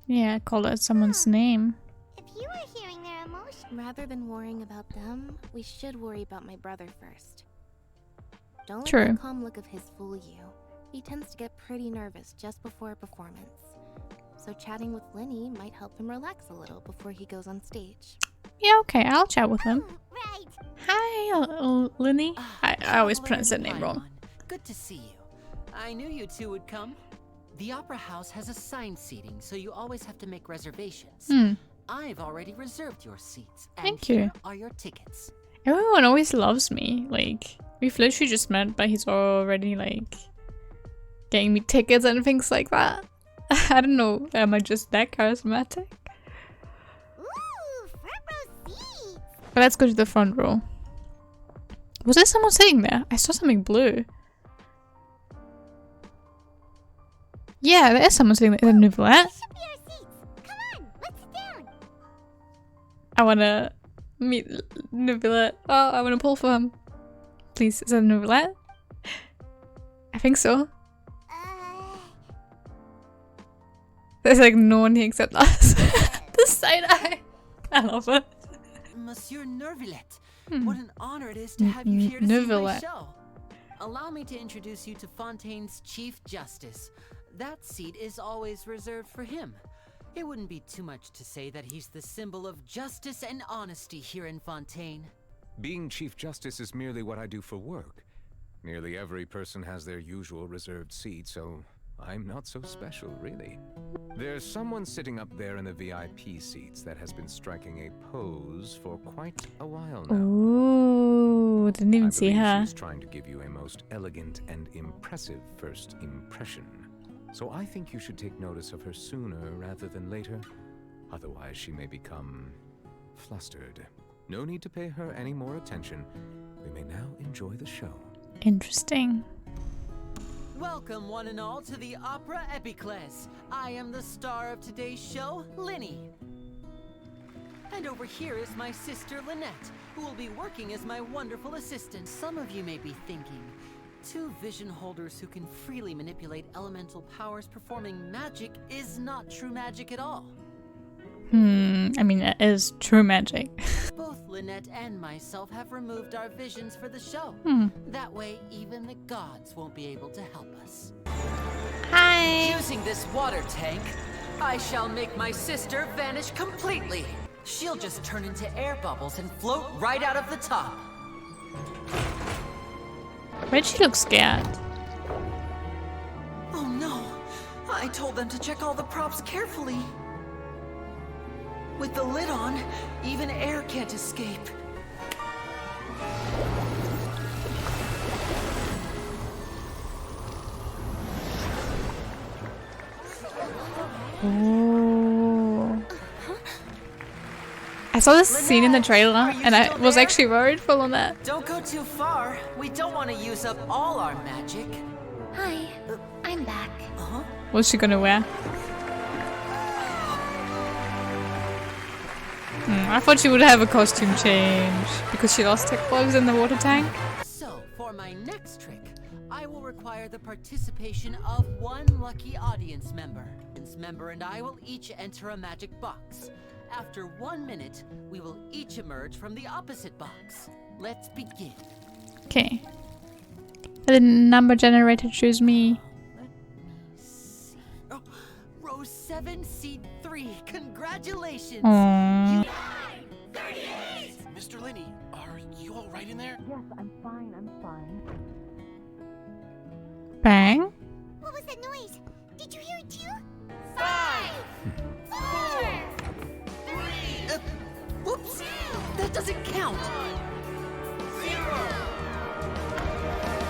[SPEAKER 1] Yeah, call it someone's name.
[SPEAKER 2] If you were hearing their emotion...
[SPEAKER 6] Rather than worrying about them, we should worry about my brother first. Don't let
[SPEAKER 1] True.
[SPEAKER 6] the calm look of his fool you. He tends to get pretty nervous just before a performance. So chatting with Linny might help him relax a little before he goes on stage.
[SPEAKER 1] Yeah, okay, I'll chat with him.
[SPEAKER 2] Right.
[SPEAKER 1] Hi, Linny. I always pronounce that name
[SPEAKER 7] Paimon.
[SPEAKER 1] wrong.
[SPEAKER 7] Good to see you. I knew you two would come. The Opera House has assigned seating, so you always have to make reservations. I've already reserved your seats. And
[SPEAKER 1] Thank you.
[SPEAKER 7] Here are your tickets.
[SPEAKER 1] Everyone always loves me. Like, we've literally just met, but he's already, like, getting me tickets and things like that. I don't know. Am I just that charismatic?
[SPEAKER 2] Ooh, front row seats.
[SPEAKER 1] But let's go to the front row. Was there someone sitting there? I saw something blue. Yeah, there is someone sitting there. Is that Nouvellette?
[SPEAKER 2] These should be our seats. Come on, let's sit down.
[SPEAKER 1] I wanna meet Nouvellette. Oh, I wanna pull for him. Please, is that Nouvellette? I think so. There's like no one here except us. The side eye. I love it.
[SPEAKER 7] Monsieur Neuvillette, what an honor it is to have you here to see my
[SPEAKER 1] Neuvillette.
[SPEAKER 7] show. Allow me to introduce you to Fontaine's Chief Justice. That seat is always reserved for him. It wouldn't be too much to say that he's the symbol of justice and honesty here in Fontaine.
[SPEAKER 13] Being Chief Justice is merely what I do for work. Nearly every person has their usual reserved seat, so I'm not so special, really. There's someone sitting up there in the VIP seats that has been striking a pose for quite a while now.
[SPEAKER 1] Ooh, didn't even see her.
[SPEAKER 13] She's trying to give you a most elegant and impressive first impression. So I think you should take notice of her sooner rather than later. Otherwise, she may become flustered. No need to pay her any more attention. We may now enjoy the show.
[SPEAKER 1] Interesting.
[SPEAKER 7] Welcome, one and all, to the Opera Epiclese. I am the star of today's show, Linny. And over here is my sister, Lynette, who will be working as my wonderful assistant. Some of you may be thinking, two vision holders who can freely manipulate elemental powers performing magic is not true magic at all.
[SPEAKER 1] I mean, that is true magic.
[SPEAKER 7] Both Lynette and myself have removed our visions for the show. That way, even the gods won't be able to help us.
[SPEAKER 1] Hi!
[SPEAKER 7] Using this water tank, I shall make my sister vanish completely. She'll just turn into air bubbles and float right out of the top.
[SPEAKER 1] Why'd she look scared?
[SPEAKER 7] Oh no! I told them to check all the props carefully. With the lid on, even air can't escape.
[SPEAKER 1] Oh. I saw this scene in the trailer and I was actually worried for Lynette.
[SPEAKER 7] Don't go too far. We don't want to use up all our magic.
[SPEAKER 6] Hi, I'm back.
[SPEAKER 1] What's she gonna wear? I thought she would have a costume change because she lost her clothes in the water tank.
[SPEAKER 7] So, for my I will require the participation of one lucky audience member. This member and I will each enter a magic box. After 1 minute, we will each emerge from the opposite box. Let's begin.
[SPEAKER 1] Okay. The number generator choose me.
[SPEAKER 7] Let me see. Oh, row 7, seat 3. Congratulations!
[SPEAKER 1] Aww.
[SPEAKER 14] 38! Mr. Linney, are you all right in there?
[SPEAKER 3] Yes, I'm fine, I'm fine.
[SPEAKER 1] Bang.
[SPEAKER 2] What was that noise? Did you hear it too?
[SPEAKER 14] 5! 4! 3!
[SPEAKER 7] Whoops! That doesn't count!
[SPEAKER 14] 0!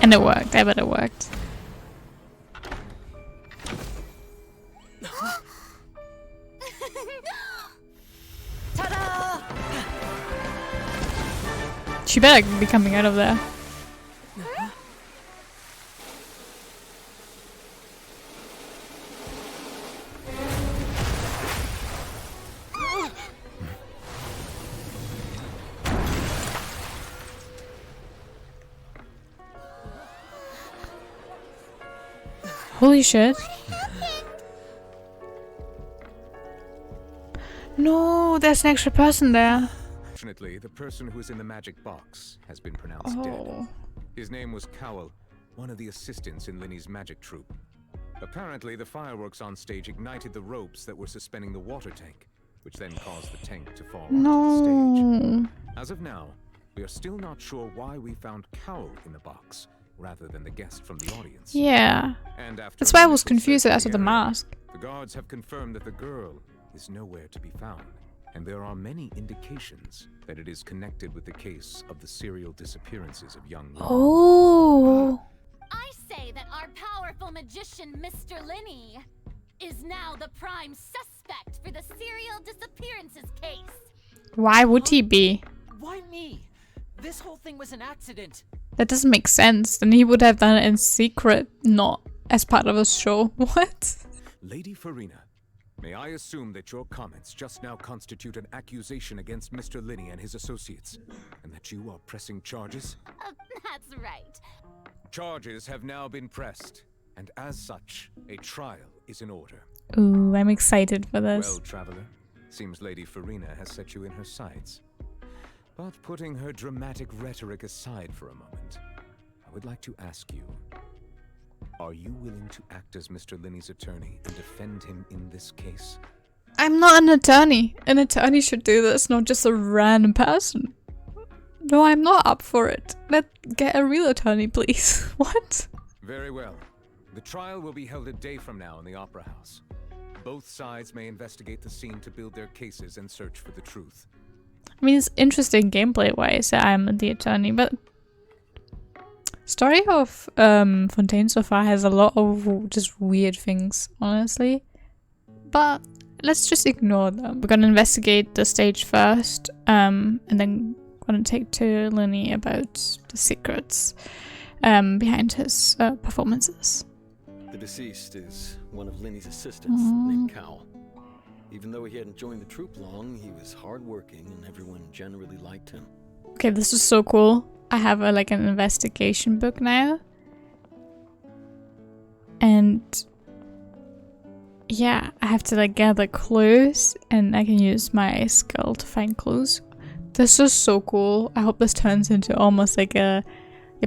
[SPEAKER 1] And it worked. I bet it worked.
[SPEAKER 7] Ta-da!
[SPEAKER 1] She better be coming out of there. Holy shit. No, there's an extra person there.
[SPEAKER 13] Fortunately, the person who is in the magic box has been pronounced dead. His name was Cowell, one of the assistants in Linny's magic troupe. Apparently, the fireworks on stage ignited the ropes that were suspending the water tank, which then caused the tank to fall onto the stage. As of now, we are still not sure why we found Cowell in the box, rather than the guest from the audience.
[SPEAKER 1] Yeah.
[SPEAKER 13] And after
[SPEAKER 1] That's why I was
[SPEAKER 13] initial
[SPEAKER 1] confused
[SPEAKER 13] search
[SPEAKER 1] as to
[SPEAKER 13] of
[SPEAKER 1] the
[SPEAKER 13] area,
[SPEAKER 1] mask.
[SPEAKER 13] The guards have confirmed that the girl is nowhere to be found, and there are many indications that it is connected with the case of the serial disappearances of young women.
[SPEAKER 1] Oh.
[SPEAKER 8] I say that our powerful magician, Mr. Linney, is now the prime suspect for the serial disappearances case.
[SPEAKER 1] Why would he be?
[SPEAKER 7] Why me? This whole thing was an accident.
[SPEAKER 1] That doesn't make sense. Then he would have done it in secret, not as part of a show. What?
[SPEAKER 13] Lady Farina, may I assume that your comments just now constitute an accusation against Mr. Linney and his associates, and that you are pressing charges?
[SPEAKER 8] That's right.
[SPEAKER 13] Charges have now been pressed, and as such, a trial is in order.
[SPEAKER 1] Ooh, I'm excited for this.
[SPEAKER 13] Well, traveler, seems Lady Farina has set you in her sights. But putting her dramatic rhetoric aside for a moment, I would like to ask you, are you willing to act as Mr. Linney's attorney and defend him in this case?
[SPEAKER 1] I'm not an attorney. An attorney should do this, not just a random person. No, I'm not up for it. Let's get a real attorney, please. What?
[SPEAKER 13] Very well. The trial will be held a day from now in the Opera House. Both sides may investigate the scene to build their cases and search for the truth.
[SPEAKER 1] I mean, it's interesting gameplay-wise that I'm the attorney, but story of Fontaine so far has a lot of just weird things, honestly. But let's just ignore them. We're gonna investigate the stage first, and then gonna take to Linney about the secrets behind his performances.
[SPEAKER 15] The deceased is one of Linney's assistants named Cowell. Even though he hadn't joined the troupe long, he was hardworking and everyone generally liked him.
[SPEAKER 1] Okay, this is so cool. I have like an investigation book now. And yeah, I have to like gather clues and I can use my skill to find clues. This is so cool. I hope this turns into almost like a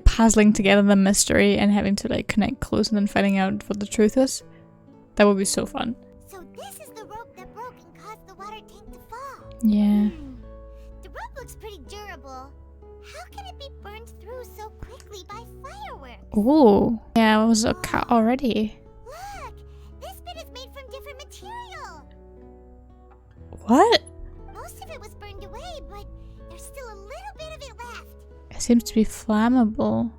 [SPEAKER 1] puzzling together the mystery and having to like connect clues and then finding out what the truth is. That would be so fun.
[SPEAKER 2] So this is the rope that broke and caused the water tank to fall.
[SPEAKER 1] Yeah.
[SPEAKER 2] The rope looks pretty durable. How can it be burned through so quickly by fireworks?
[SPEAKER 1] Ooh. Yeah, it was a cut already.
[SPEAKER 2] Look! This bit is made from different material.
[SPEAKER 1] What?
[SPEAKER 2] Most of it was burned away, but there's still a little bit of it left.
[SPEAKER 1] It seems to be flammable.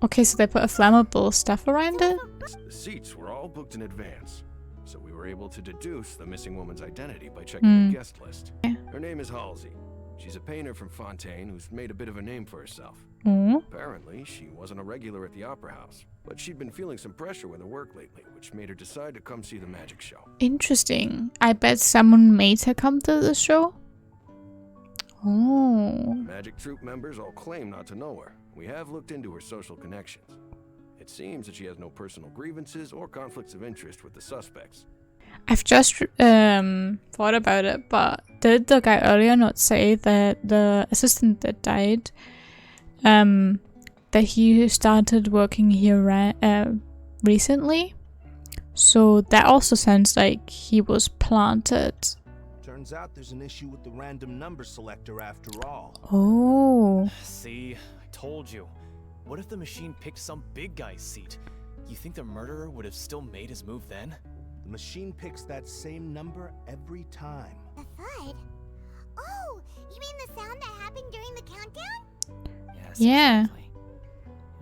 [SPEAKER 1] Okay, so they put a flammable stuff around it?
[SPEAKER 11] The seats were all booked in advance, so we were able to deduce the missing woman's identity by checking the guest list. Her name is Halsey. She's a painter from Fontaine who's made a bit of a name for herself. Apparently, she wasn't a regular at the Opera House, but she'd been feeling some pressure with her work lately, which made her decide to come see the magic show.
[SPEAKER 1] Interesting. I bet someone made her come to the show. Oh.
[SPEAKER 11] Magic troupe members all claim not to know her. We have looked into her social connections. It seems that she has no personal grievances or conflicts of interest with the suspects.
[SPEAKER 1] I've just thought about it, but did the guy earlier not say that the assistant that died, that he started working here recently? So that also sounds like he was planted.
[SPEAKER 16] Turns out there's an issue with the random number selector after all.
[SPEAKER 1] Oh.
[SPEAKER 17] See, I told you. What if the machine picked some big guy's seat? You think the murderer would have still made his move then?
[SPEAKER 16] The machine picks that same number every time.
[SPEAKER 2] The thud? Oh, you mean the sound that happened during the countdown?
[SPEAKER 18] Yes,
[SPEAKER 1] yeah.
[SPEAKER 18] Exactly.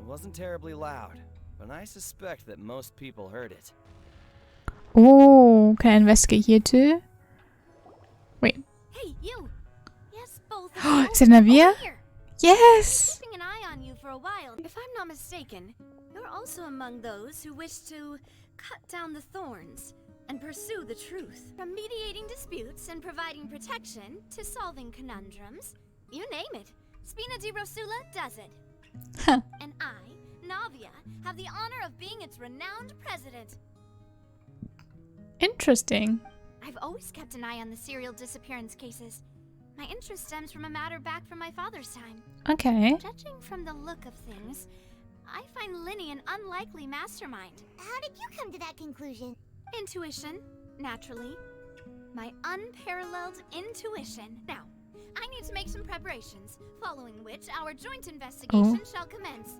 [SPEAKER 18] It wasn't terribly loud, but I suspect that most people heard it.
[SPEAKER 1] Oh, can I investigate here too? Wait.
[SPEAKER 6] Hey, you! Yes, both of
[SPEAKER 1] Oh,
[SPEAKER 6] you.
[SPEAKER 1] is it Navia?
[SPEAKER 6] Over here.
[SPEAKER 1] Yes!
[SPEAKER 6] Keeping an eye on you for a while. If I'm not mistaken, you're also among those who wish to cut down the thorns and pursue the truth. From mediating disputes and providing protection to solving conundrums, you name it, Spina di Rosula does it.
[SPEAKER 1] Huh.
[SPEAKER 6] And I, Navia, have the honor of being its renowned president.
[SPEAKER 1] Interesting.
[SPEAKER 6] I've always kept an eye on the serial disappearance cases. My interest stems from a matter back from my father's time.
[SPEAKER 1] Okay.
[SPEAKER 6] Judging from the look of things, I find Linny an unlikely mastermind.
[SPEAKER 2] How did you come to that conclusion?
[SPEAKER 6] Intuition, naturally. My unparalleled intuition. Now, I need to make some preparations, following which our joint investigation shall commence.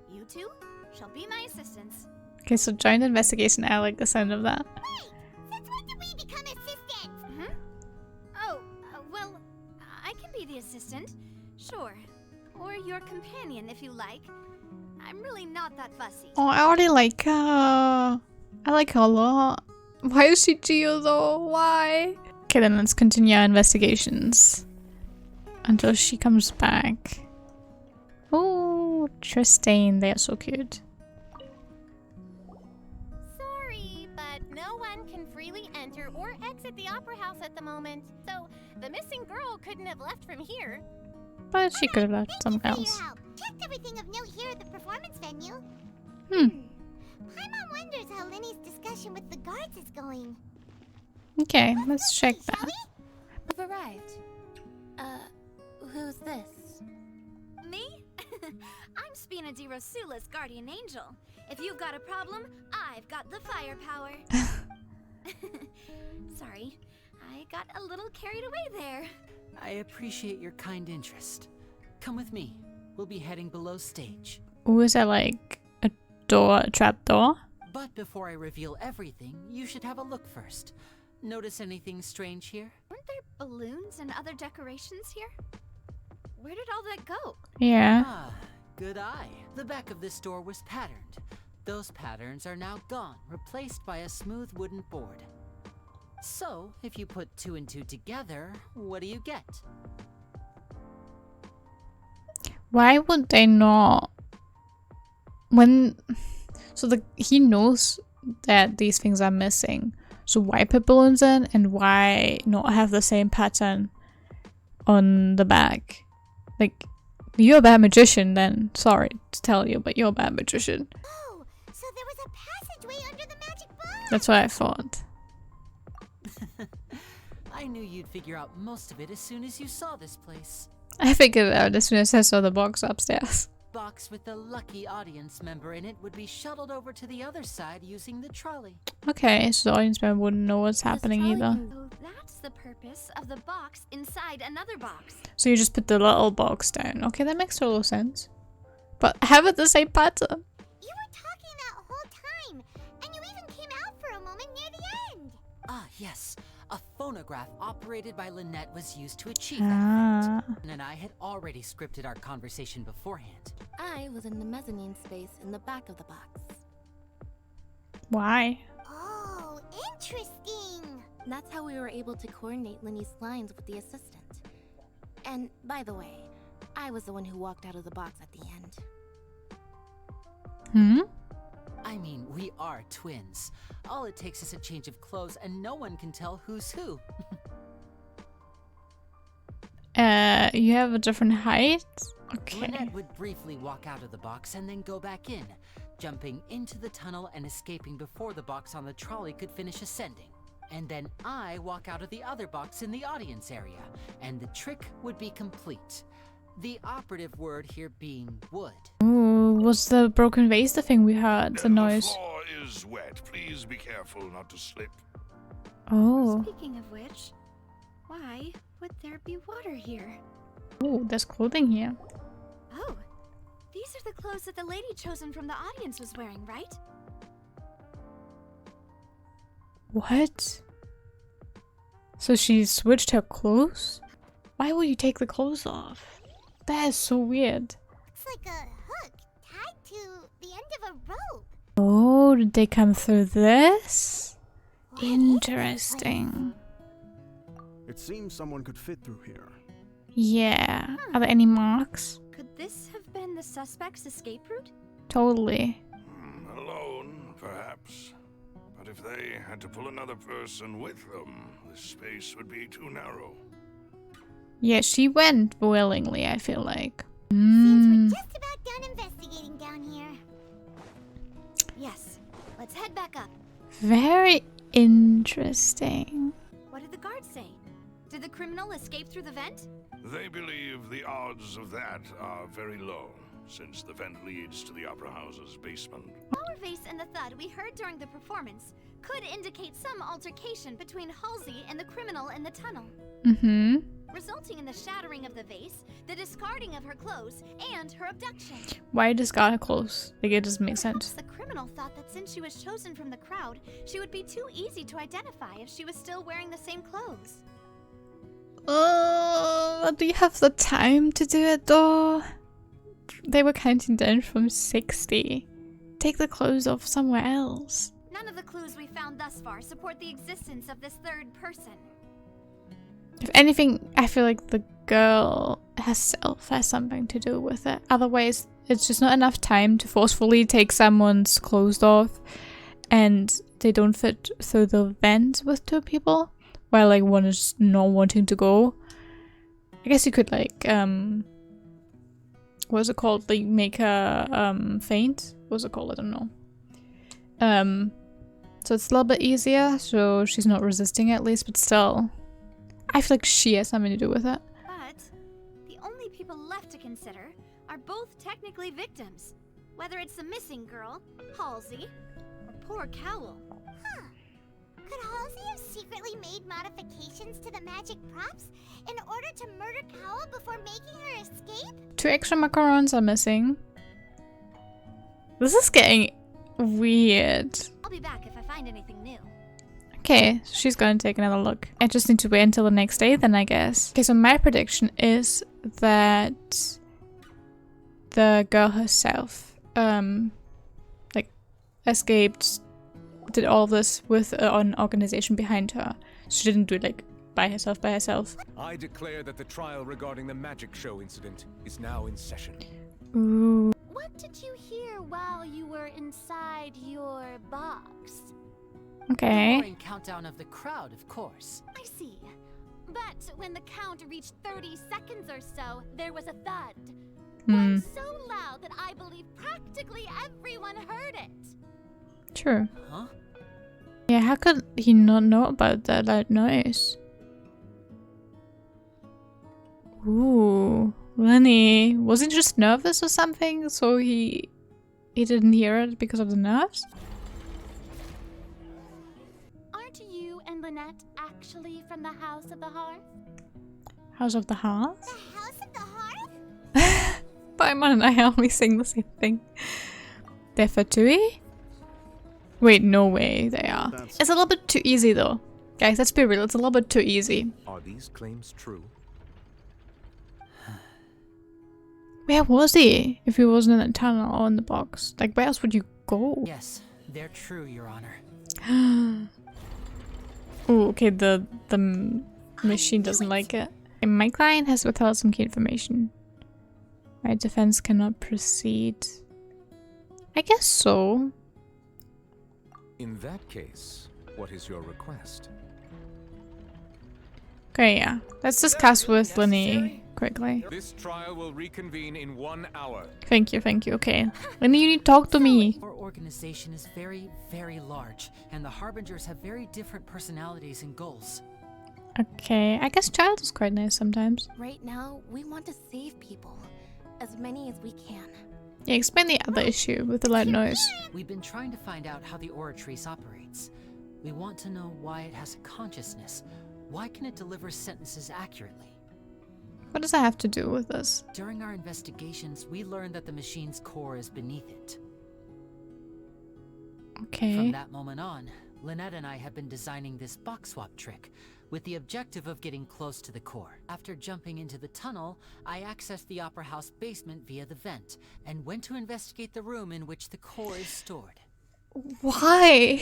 [SPEAKER 6] You two shall be my assistants.
[SPEAKER 1] Okay, so joint investigation. I like the sound of that.
[SPEAKER 2] Wait! Since when did we become assistants?
[SPEAKER 6] Oh, well, I can be the assistant, sure. Or your companion, if you like. I'm really not that fussy.
[SPEAKER 1] Oh, I already like her. I like her a lot. Why is she Geo though? Why? Okay, then let's continue our investigations until she comes back. Oh, Tristane, they are so cute.
[SPEAKER 19] Sorry, but no one can freely enter or exit the Opera House at the moment, so the missing girl couldn't have left from here.
[SPEAKER 1] But she could have left somewhere else.
[SPEAKER 2] Checked everything of note here at the performance venue. Paimon wonders how Linny's discussion with the guards is going.
[SPEAKER 1] Okay, let's check that.
[SPEAKER 6] We've arrived. Who's this? Me? I'm Spina di Rosula's guardian angel. If you've got a problem, I've got the firepower. Sorry, I got a little carried away there.
[SPEAKER 7] I appreciate your kind interest. Come with me. We'll be heading below stage.
[SPEAKER 1] Oh, is that like a door, a trap door?
[SPEAKER 7] But before I reveal everything, you should have a look first. Notice anything strange here?
[SPEAKER 6] Weren't there balloons and other decorations here? Where did all that go?
[SPEAKER 1] Yeah.
[SPEAKER 7] Ah, good eye. The back of this door was patterned. Those patterns are now gone, replaced by a smooth wooden board. So, if you put 2 and 2 together, what do you get?
[SPEAKER 1] Why would they not? He knows that these things are missing. So why put balloons in, and why not have the same pattern on the back? Like, you're a bad magician then. Sorry to tell you, but you're a bad magician.
[SPEAKER 2] Oh, so there was a passageway under the magic box.
[SPEAKER 1] That's what I thought.
[SPEAKER 7] I knew you'd figure out most of it as soon as you saw this place.
[SPEAKER 1] I figured it out as soon as I saw the box upstairs.
[SPEAKER 7] Box with the lucky audience member in it would be shuttled over to the other side using the trolley.
[SPEAKER 1] Okay, so the audience member wouldn't know what's happening either.
[SPEAKER 6] So that's the purpose of the box inside another box.
[SPEAKER 1] So you just put the little box down. Okay, that makes total sense. But have it the same pattern.
[SPEAKER 2] You were talking that whole time, and you even came out for a moment near the end.
[SPEAKER 7] Ah, yes. A phonograph operated by Lynette was used to achieve
[SPEAKER 1] Ah.
[SPEAKER 7] that effect. And I had already scripted our conversation beforehand.
[SPEAKER 19] I was in the mezzanine space in the back of the box.
[SPEAKER 1] Why?
[SPEAKER 2] Oh, interesting.
[SPEAKER 19] That's how we were able to coordinate Linny's lines with the assistant. And by the way, I was the one who walked out of the box at the end.
[SPEAKER 7] I mean, we are twins. All it takes is a change of clothes and no one can tell who's who.
[SPEAKER 1] You have a different height? Okay.
[SPEAKER 7] Lynette would briefly walk out of the box and then go back in. jumping into the tunnel and escaping before the box on the trolley could finish ascending. And then I walk out of the other box in the audience area, and the trick would be complete. The operative word here being wood.
[SPEAKER 1] Ooh, was the broken vase the thing we heard? The noise.
[SPEAKER 20] The floor is wet. Please be careful not to slip.
[SPEAKER 1] Oh.
[SPEAKER 4] Speaking of which, why would there be water here?
[SPEAKER 1] Ooh, there's clothing here.
[SPEAKER 4] Oh, these are the clothes that the lady chosen from the audience was wearing, right?
[SPEAKER 1] What? So she switched her clothes? Why would you take the clothes off? That is so weird.
[SPEAKER 2] It's like a hook tied to the end of a rope.
[SPEAKER 1] Oh, did they come through this? Interesting.
[SPEAKER 11] It seems someone could fit through here.
[SPEAKER 1] Yeah. Are there any marks?
[SPEAKER 4] Could this have been the suspect's escape route?
[SPEAKER 1] Totally.
[SPEAKER 20] Alone, perhaps. But if they had to pull another person with them, the space would be too narrow.
[SPEAKER 1] Yeah, she went willingly, I feel like.
[SPEAKER 2] Seems we're just about done investigating down here.
[SPEAKER 4] Yes, let's head back up.
[SPEAKER 1] Very interesting.
[SPEAKER 4] What did the guards say? Did the criminal escape through the vent?
[SPEAKER 20] They believe the odds of that are very low, since the vent leads to the Opera House's basement.
[SPEAKER 4] The power vase and the thud we heard during the performance could indicate some altercation between Halsey and the criminal in the tunnel.
[SPEAKER 1] Mm-hmm.
[SPEAKER 4] Resulting in the shattering of the vase, the discarding of her clothes, and her abduction.
[SPEAKER 1] Why discard her clothes? Like, it doesn't make sense.
[SPEAKER 4] The criminal thought that since she was chosen from the crowd, she would be too easy to identify if she was still wearing the same clothes.
[SPEAKER 1] Do you have the time to do it though? They were counting down from 60. Take the clothes off somewhere else.
[SPEAKER 4] None of the clues we found thus far support the existence of this third person.
[SPEAKER 1] If anything, I feel like the girl herself has something to do with it. Otherwise, it's just not enough time to forcefully take someone's clothes off and they don't fit through the vent with two people, while like one is not wanting to go. I guess you could like, what's it called? Like make her faint? What's it called? I don't know. So it's a little bit easier, so she's not resisting at least, but still. I feel like she has something to do with it.
[SPEAKER 4] But the only people left to consider are both technically victims. Whether it's the missing girl, Halsey, or poor Cowell.
[SPEAKER 2] Huh. Could Halsey have secretly made modifications to the magic props in order to murder Cowell before making her escape?
[SPEAKER 1] 2 extra macarons are missing. This is getting weird.
[SPEAKER 4] I'll be back if I find anything new.
[SPEAKER 1] Okay, so she's going to take another look. I just need to wait until the next day then, I guess. Okay, so my prediction is that the girl herself, like, escaped, did all this with an organization behind her. She didn't do it, like, by herself.
[SPEAKER 13] I declare that the trial regarding the magic show incident is now in session.
[SPEAKER 1] Ooh.
[SPEAKER 8] What did you hear while you were inside your box?
[SPEAKER 1] Okay.
[SPEAKER 7] The roaring countdown of the crowd, of course.
[SPEAKER 8] I see. But when the count reached 30 seconds or so, there was a thud. One so loud that I believe practically everyone heard it.
[SPEAKER 1] True.
[SPEAKER 7] Huh?
[SPEAKER 1] Yeah, how could he not know about that loud noise? Ooh, Lenny. Was he just nervous or something? So he didn't hear it because of the nerves?
[SPEAKER 8] Aren't you and Lynette actually from the House of the Hearth?
[SPEAKER 1] House of the Hearth?
[SPEAKER 2] The House of the Hearth?
[SPEAKER 1] Paimon and I always sing the same thing. They're Fatui? Wait, no way they are. It's a little bit too easy though. Guys, let's be real, it's a little bit too easy.
[SPEAKER 13] Are these claims true?
[SPEAKER 1] Where was he? If he wasn't in the tunnel or in the box? Like, where else would you go?
[SPEAKER 7] Yes, they're true, Your Honor.
[SPEAKER 1] Ooh, okay, the machine doesn't like it. Okay, my client has withheld some key information. My defense cannot proceed. I guess so.
[SPEAKER 13] In that case, what is your request?
[SPEAKER 1] Okay, yeah. Let's discuss with Lenny quickly.
[SPEAKER 21] This trial will reconvene in 1 hour.
[SPEAKER 1] Thank you, okay. Lenny, you need to talk to me.
[SPEAKER 7] Our organization is very, very large, and the Harbingers have very different personalities and goals.
[SPEAKER 1] Okay, I guess Child is quite nice sometimes.
[SPEAKER 6] Right now, we want to save people. As many as we can.
[SPEAKER 1] Yeah, explain the other issue with the loud noise.
[SPEAKER 7] We've been trying to find out how the Oratrice operates. We want to know why it has a consciousness. Why can it deliver sentences accurately?
[SPEAKER 1] What does that have to do with this?
[SPEAKER 7] During our investigations, we learned that the machine's core is beneath it.
[SPEAKER 1] Okay.
[SPEAKER 7] From that moment on, Lynette and I have been designing this box swap trick with the objective of getting close to the core. After jumping into the tunnel, I accessed the Opera House basement via the vent and went to investigate the room in which the core is stored.
[SPEAKER 1] Why?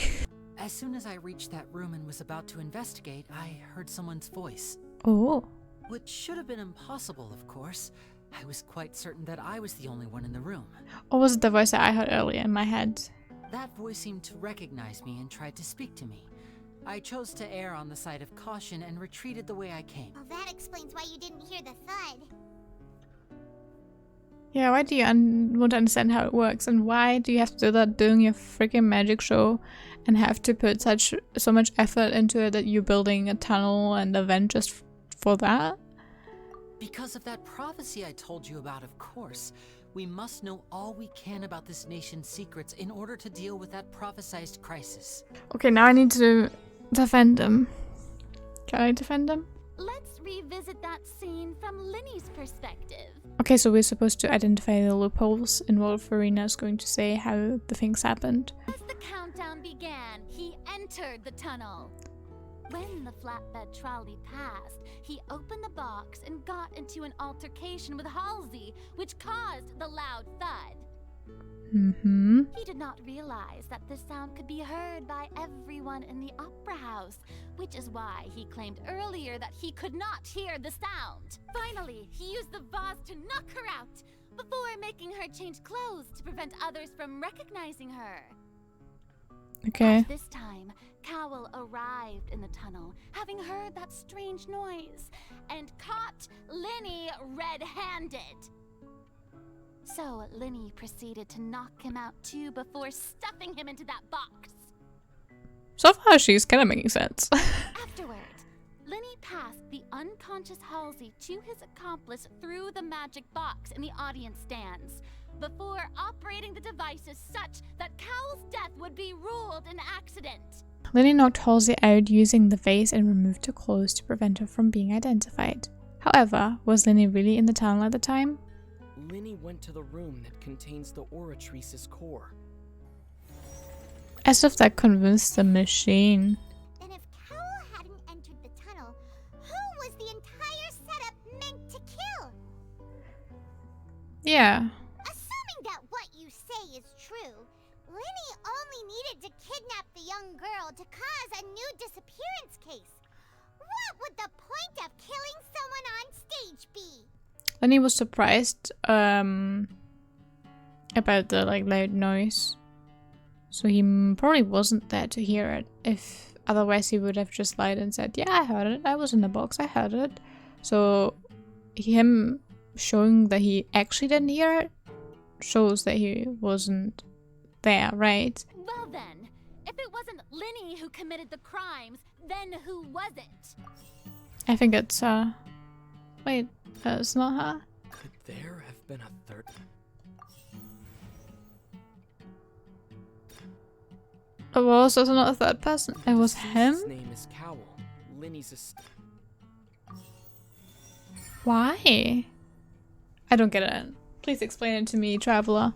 [SPEAKER 7] As soon as I reached that room and was about to investigate, I heard someone's voice.
[SPEAKER 1] Oh.
[SPEAKER 7] Which should have been impossible, of course. I was quite certain that I was the only one in the room.
[SPEAKER 1] Or was it the voice that I heard earlier in my head?
[SPEAKER 7] That voice seemed to recognize me and tried to speak to me. I chose to err on the side of caution and retreated the way I came.
[SPEAKER 2] Well, that explains why you didn't hear the thud.
[SPEAKER 1] Yeah, why do you want to understand how it works, and why do you have to do that doing your freaking magic show and have to put so much effort into it that you're building a tunnel and a vent just for that?
[SPEAKER 7] Because of that prophecy I told you about, of course. We must know all we can about this nation's secrets in order to deal with that prophesized crisis.
[SPEAKER 1] Okay, now I need to defend him. Can I defend him?
[SPEAKER 8] Let's revisit that scene from Linny's perspective.
[SPEAKER 1] Okay, so we're supposed to identify the loopholes and Wolverina is going to say how the things happened.
[SPEAKER 8] As the countdown began, he entered the tunnel. When the flatbed trolley passed, he opened the box and got into an altercation with Halsey, which caused the loud thud. He did not realize that this sound could be heard by everyone in the opera house, which is why he claimed earlier that he could not hear the sound. Finally, he used the vase to knock her out, before making her change clothes to prevent others from recognizing her.
[SPEAKER 1] Okay.
[SPEAKER 8] At this time, Cowell arrived in the tunnel, having heard that strange noise, and caught Linny red-handed. So Linny proceeded to knock him out too before stuffing him into that box.
[SPEAKER 1] So far, she's kind of making sense.
[SPEAKER 8] Afterward, Linny passed the unconscious Halsey to his accomplice through the magic box in the audience stands, before operating the devices such that Cowell's death would be ruled an accident.
[SPEAKER 1] Linny knocked Halsey out using the vase and removed her clothes to prevent her from being identified. However, was Linny really in the tunnel at the time?
[SPEAKER 22] Linny went to the room that contains the Oratrice's core.
[SPEAKER 1] As if that convinced the machine.
[SPEAKER 2] Then if Cowell hadn't entered the tunnel, who was the entire setup meant to kill?
[SPEAKER 1] Yeah.
[SPEAKER 2] Assuming that what you say is true, Linny only needed to kidnap the young girl to cause a new disappearance case. What would the point of killing someone on stage be?
[SPEAKER 1] Linny was surprised about the loud noise. So he probably wasn't there to hear it. If otherwise he would have just lied and said, yeah, I heard it. I was in the box. I heard it. So him showing that he actually didn't hear it shows that he wasn't there, right?
[SPEAKER 8] Well then, if it wasn't Linny who committed the crimes, then who was it?
[SPEAKER 1] I think it's wait, it's not her.
[SPEAKER 22] Could there have been a third?
[SPEAKER 1] It was also not a third person. It was him.
[SPEAKER 22] His name is Cowell. Linny's
[SPEAKER 1] Why? I don't get it. Please explain it to me, traveler.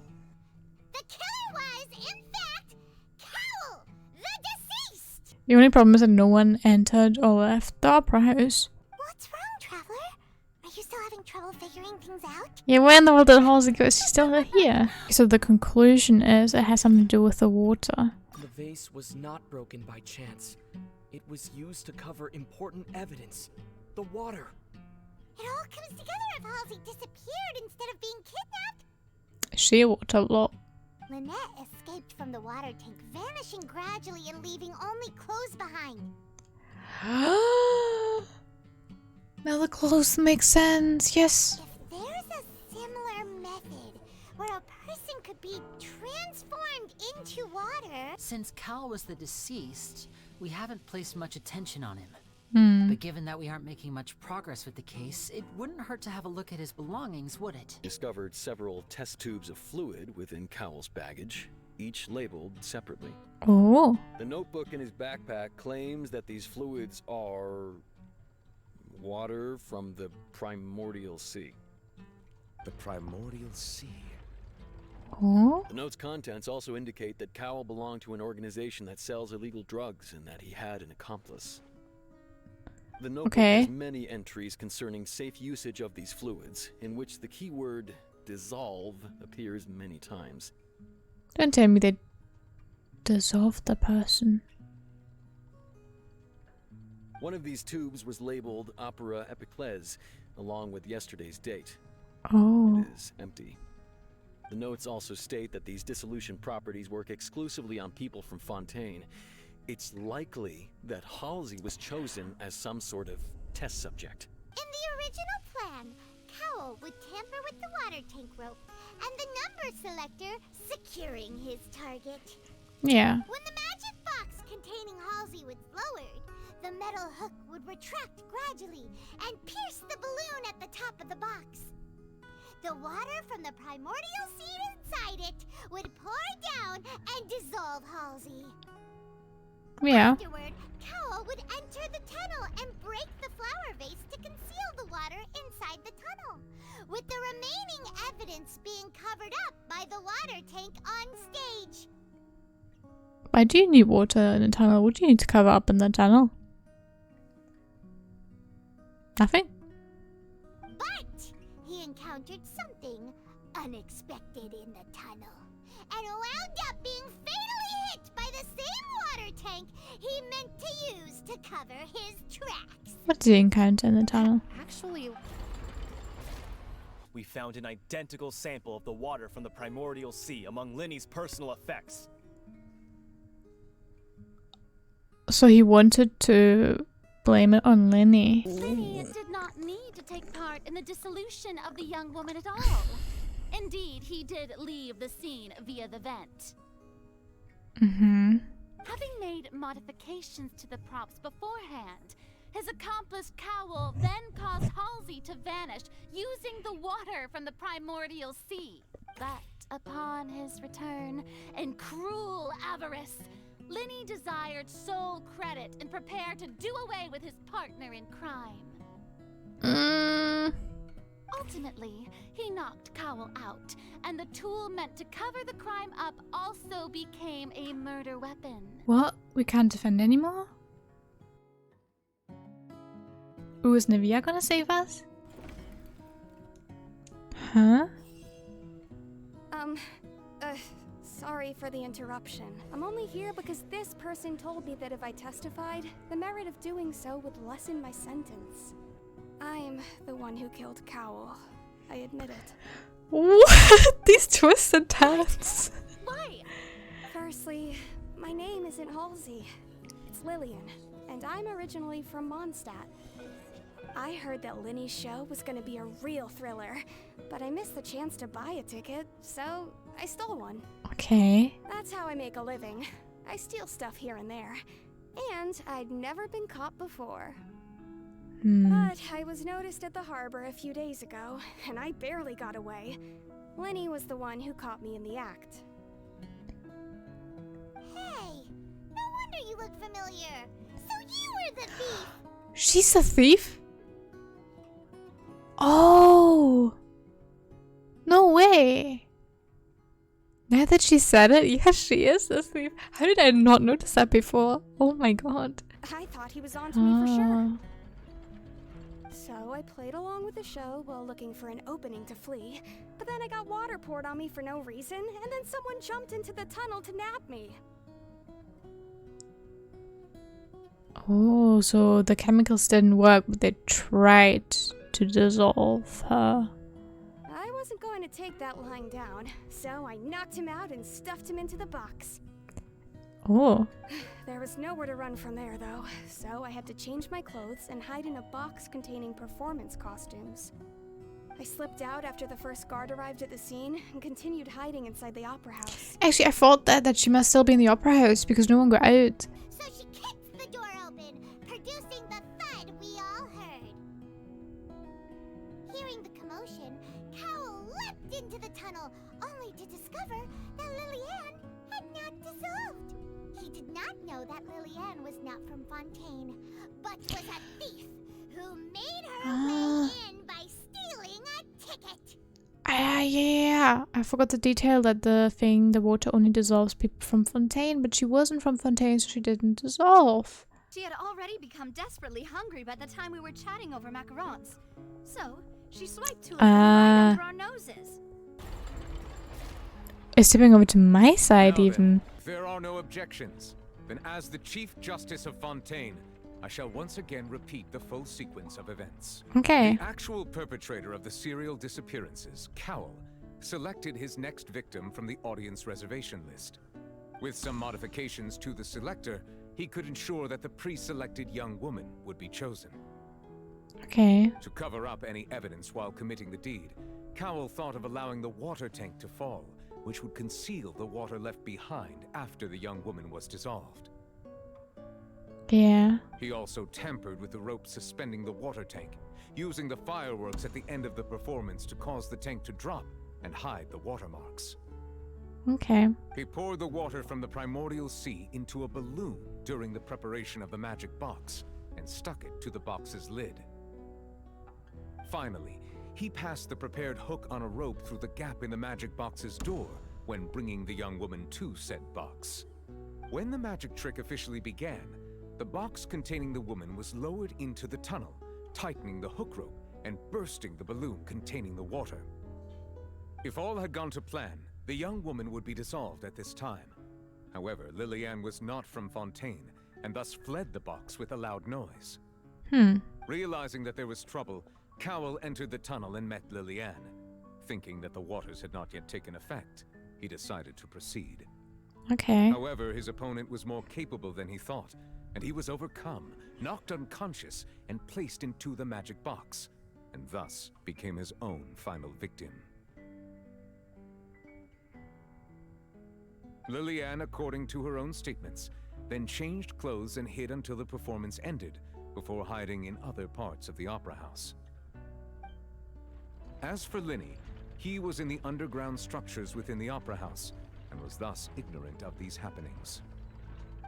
[SPEAKER 2] The killer was, in fact, Cowell, the deceased!
[SPEAKER 1] The only problem is that no one entered or left the opera house.
[SPEAKER 2] What's wrong, Traveler? Are you still having trouble figuring things out?
[SPEAKER 1] Yeah, where in the world did Halsey go? She's still here. So the conclusion is it has something to do with the water.
[SPEAKER 22] The vase was not broken by chance. It was used to cover important evidence. The water.
[SPEAKER 2] It all comes together if Halsey disappeared instead of being kidnapped.
[SPEAKER 1] She walked a lot.
[SPEAKER 2] Lynette escaped from the water tank, vanishing gradually and leaving only clothes behind.
[SPEAKER 1] Well, the clothes make sense. Yes.
[SPEAKER 2] If there's a similar method where a person could be transformed into water...
[SPEAKER 5] Since Cal was the deceased, we haven't placed much attention on him. But given that we aren't making much progress with the case, it wouldn't hurt to have a look at his belongings, would it?
[SPEAKER 15] Discovered several test tubes of fluid within Cowell's baggage, each labeled separately.
[SPEAKER 1] Oh.
[SPEAKER 15] The notebook in his backpack claims that these fluids are water from the primordial sea.
[SPEAKER 13] The primordial sea.
[SPEAKER 1] Oh.
[SPEAKER 15] The note's contents also indicate that Cowell belonged to an organization that sells illegal drugs and that he had an accomplice. The notebook has many entries concerning safe usage of these fluids, in which the keyword dissolve appears many times.
[SPEAKER 1] Don't tell me they dissolved the person.
[SPEAKER 15] One of these tubes was labeled Opera Epiclese, along with yesterday's date.
[SPEAKER 1] Oh.
[SPEAKER 15] It is empty. The notes also state that these dissolution properties work exclusively on people from Fontaine. It's likely that Halsey was chosen as some sort of test subject.
[SPEAKER 2] In the original plan, Cowell would tamper with the water tank rope and the number selector securing his target.
[SPEAKER 1] Yeah.
[SPEAKER 2] When the magic box containing Halsey was lowered, the metal hook would retract gradually and pierce the balloon at the top of the box. The water from the primordial seed inside it would pour down and dissolve Halsey.
[SPEAKER 1] Yeah.
[SPEAKER 2] Afterward, Cowell would enter the tunnel and break the flower vase to conceal the water inside the tunnel, with the remaining evidence being covered up by the water tank on stage.
[SPEAKER 1] Why do you need water in a tunnel? What do you need to cover up in the tunnel? Nothing?
[SPEAKER 2] But he encountered something unexpected in the tunnel, and wound up being fatally hit by the same water tank he meant to use to cover his tracks.
[SPEAKER 1] What did he encounter in the tunnel?
[SPEAKER 6] Actually,
[SPEAKER 17] we found an identical sample of the water from the primordial sea among Linny's personal effects.
[SPEAKER 1] So he wanted to blame it on Lenny.
[SPEAKER 8] Linny did not need to take part in the dissolution of the young woman at all. Indeed, he did leave the scene via the vent. Having made modifications to the props beforehand, his accomplice Cowell then caused Halsey to vanish using the water from the primordial sea. But upon his return, in cruel avarice, Linny desired sole credit and prepared to do away with his partner in crime. Ultimately, he knocked Cowell out, and the tool meant to cover the crime up also became a murder weapon.
[SPEAKER 1] What? We can't defend anymore? Ooh, is Nivea gonna save us? Huh?
[SPEAKER 10] Sorry for the interruption. I'm only here because this person told me that if I testified, the merit of doing so would lessen my sentence. I'm the one who killed Cowell. I admit it.
[SPEAKER 1] What? These twists and turns.
[SPEAKER 10] Why? Firstly, my name isn't Halsey. It's Lillian, and I'm originally from Mondstadt. I heard that Linny's show was gonna be a real thriller, but I missed the chance to buy a ticket, so I stole one.
[SPEAKER 1] Okay.
[SPEAKER 10] That's how I make a living. I steal stuff here and there. And I'd never been caught before. But I was noticed at the harbor a few days ago, and I barely got away. Linny was the one who caught me in the act.
[SPEAKER 2] Hey, no wonder you look familiar. So you were the thief.
[SPEAKER 1] She's a thief? Oh. No way. Now that she said it, yes, she is a thief. How did I not notice that before? Oh my god.
[SPEAKER 10] I thought he was on to me for sure. So I played along with the show while looking for an opening to flee. But then I got water poured on me for no reason, and then someone jumped into the tunnel to nab me.
[SPEAKER 1] Oh, so the chemicals didn't work, but they tried to dissolve her.
[SPEAKER 10] I wasn't going to take that lying down, so I knocked him out and stuffed him into the box.
[SPEAKER 1] Oh.
[SPEAKER 10] There was nowhere to run from there, though, so I had to change my clothes and hide in a box containing performance costumes. I slipped out after the first guard arrived at the scene and continued hiding inside the opera house.
[SPEAKER 1] Actually, I thought that she must still be in the opera house because no one got out.
[SPEAKER 2] So she kicks the door open, producing the thud we all heard. Hearing the commotion, Cowell leapt into the tunnel, only to discover that Lillian had not dissolved. He did not know that Lillian was not from Fontaine, but was a thief who made her way in by stealing a ticket.
[SPEAKER 1] Yeah. I forgot the detail that the water only dissolves people from Fontaine, but she wasn't from Fontaine, so she didn't dissolve.
[SPEAKER 4] She had already become desperately hungry by the time we were chatting over macarons. So, she swiped two of them right under our noses.
[SPEAKER 1] It's tipping over to my side,
[SPEAKER 21] Now
[SPEAKER 1] even.
[SPEAKER 21] then, if there are no objections, then as the Chief Justice of Fontaine, I shall once again repeat the full sequence of events.
[SPEAKER 1] Okay.
[SPEAKER 21] The actual perpetrator of the serial disappearances, Cowell, selected his next victim from the audience reservation list. With some modifications to the selector, he could ensure that the pre-selected young woman would be chosen.
[SPEAKER 1] Okay.
[SPEAKER 21] To cover up any evidence while committing the deed, Cowell thought of allowing the water tank to fall, which would conceal the water left behind after the young woman was dissolved.
[SPEAKER 1] Yeah.
[SPEAKER 21] He also tampered with the rope suspending the water tank, using the fireworks at the end of the performance to cause the tank to drop and hide the watermarks.
[SPEAKER 1] Okay.
[SPEAKER 21] He poured the water from the primordial sea into a balloon during the preparation of the magic box and stuck it to the box's lid. Finally, he passed the prepared hook on a rope through the gap in the magic box's door when bringing the young woman to said box. When the magic trick officially began, the box containing the woman was lowered into the tunnel, tightening the hook rope and bursting the balloon containing the water. If all had gone to plan, the young woman would be dissolved at this time. However, Lillian was not from Fontaine and thus fled the box with a loud noise. Realizing that there was trouble, Cowell entered the tunnel and met Lillian. Thinking that the waters had not yet taken effect, he decided to proceed.
[SPEAKER 1] Okay.
[SPEAKER 21] However, his opponent was more capable than he thought, and he was overcome, knocked unconscious, and placed into the magic box, and thus became his own final victim. Lillian, according to her own statements, then changed clothes and hid until the performance ended, before hiding in other parts of the opera house. As for Linny, he was in the underground structures within the opera house, and was thus ignorant of these happenings.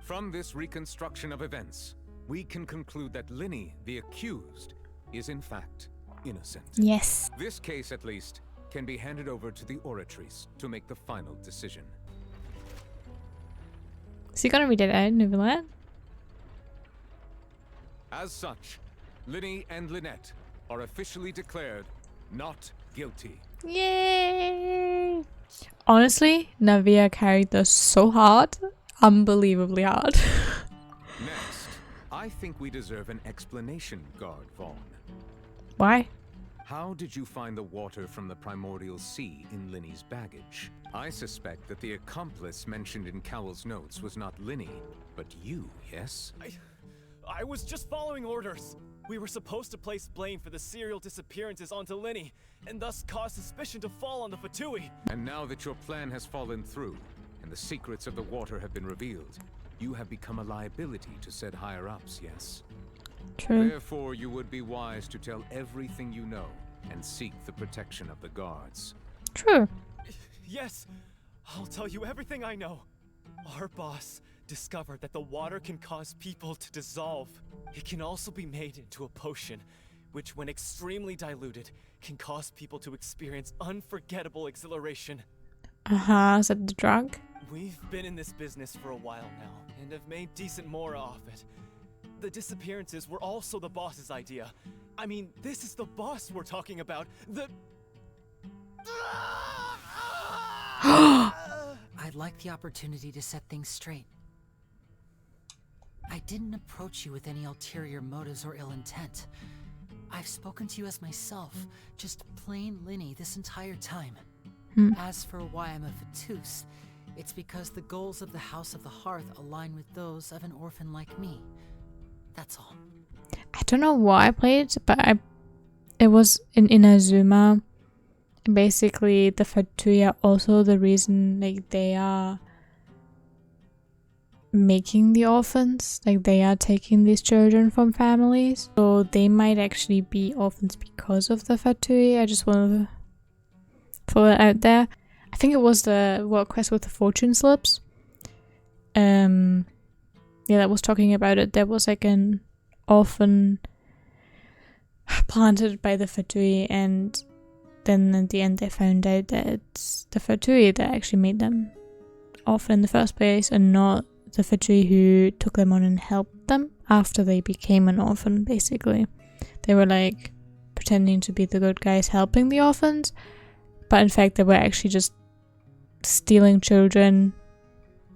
[SPEAKER 21] From this reconstruction of events, we can conclude that Linny, the accused, is in fact innocent.
[SPEAKER 1] Yes.
[SPEAKER 21] This case, at least, can be handed over to the Oratrice to make the final decision.
[SPEAKER 1] Is he gonna read it out, Novelet?
[SPEAKER 21] As such, Linny and Lynette are officially declared not guilty.
[SPEAKER 1] Yay! Honestly, Navia carried this so hard. Unbelievably hard.
[SPEAKER 21] Next, I think we deserve an explanation, Guard Vaughn.
[SPEAKER 1] Why?
[SPEAKER 21] How did you find the water from the primordial sea in Linny's baggage? I suspect that the accomplice mentioned in Cowell's notes was not Linny, but you, yes?
[SPEAKER 17] I was just following orders. We were supposed to place blame for the serial disappearances onto Linny, and thus cause suspicion to fall on the Fatui.
[SPEAKER 21] And now that your plan has fallen through, and the secrets of the water have been revealed, you have become a liability to said higher-ups, yes?
[SPEAKER 1] True.
[SPEAKER 21] Therefore, you would be wise to tell everything you know, and seek the protection of the guards.
[SPEAKER 1] True.
[SPEAKER 17] Yes, I'll tell you everything I know. Our boss discovered that the water can cause people to dissolve. It can also be made into a potion, which when extremely diluted, can cause people to experience unforgettable exhilaration.
[SPEAKER 1] Is that the drug?
[SPEAKER 17] We've been in this business for a while now, and have made decent more off it. The disappearances were also the boss's idea. I mean, this is the boss we're talking about.
[SPEAKER 5] I'd like the opportunity to set things straight. I didn't approach you with any ulterior motives or ill intent. I've spoken to you as myself, just plain Linny this entire time. As for why I'm a Fatous, It's because the goals of the House of the Hearth align with those of an orphan like me. That's all.
[SPEAKER 1] I don't know why I played, but it was in Inazuma. Basically, the Fatui are also the reason, like, they are making the orphans. Like, they are taking these children from families. So they might actually be orphans because of the Fatui. I just want to throw it out there. I think it was the world quest with the fortune slips. Yeah, that was talking about it. There was like an orphan planted by the Fatui, and then at the end they found out that it's the Fatui that actually made them orphan in the first place, and not the Fatui who took them on and helped them after they became an orphan, basically. They were like pretending to be the good guys helping the orphans, but in fact they were actually just stealing children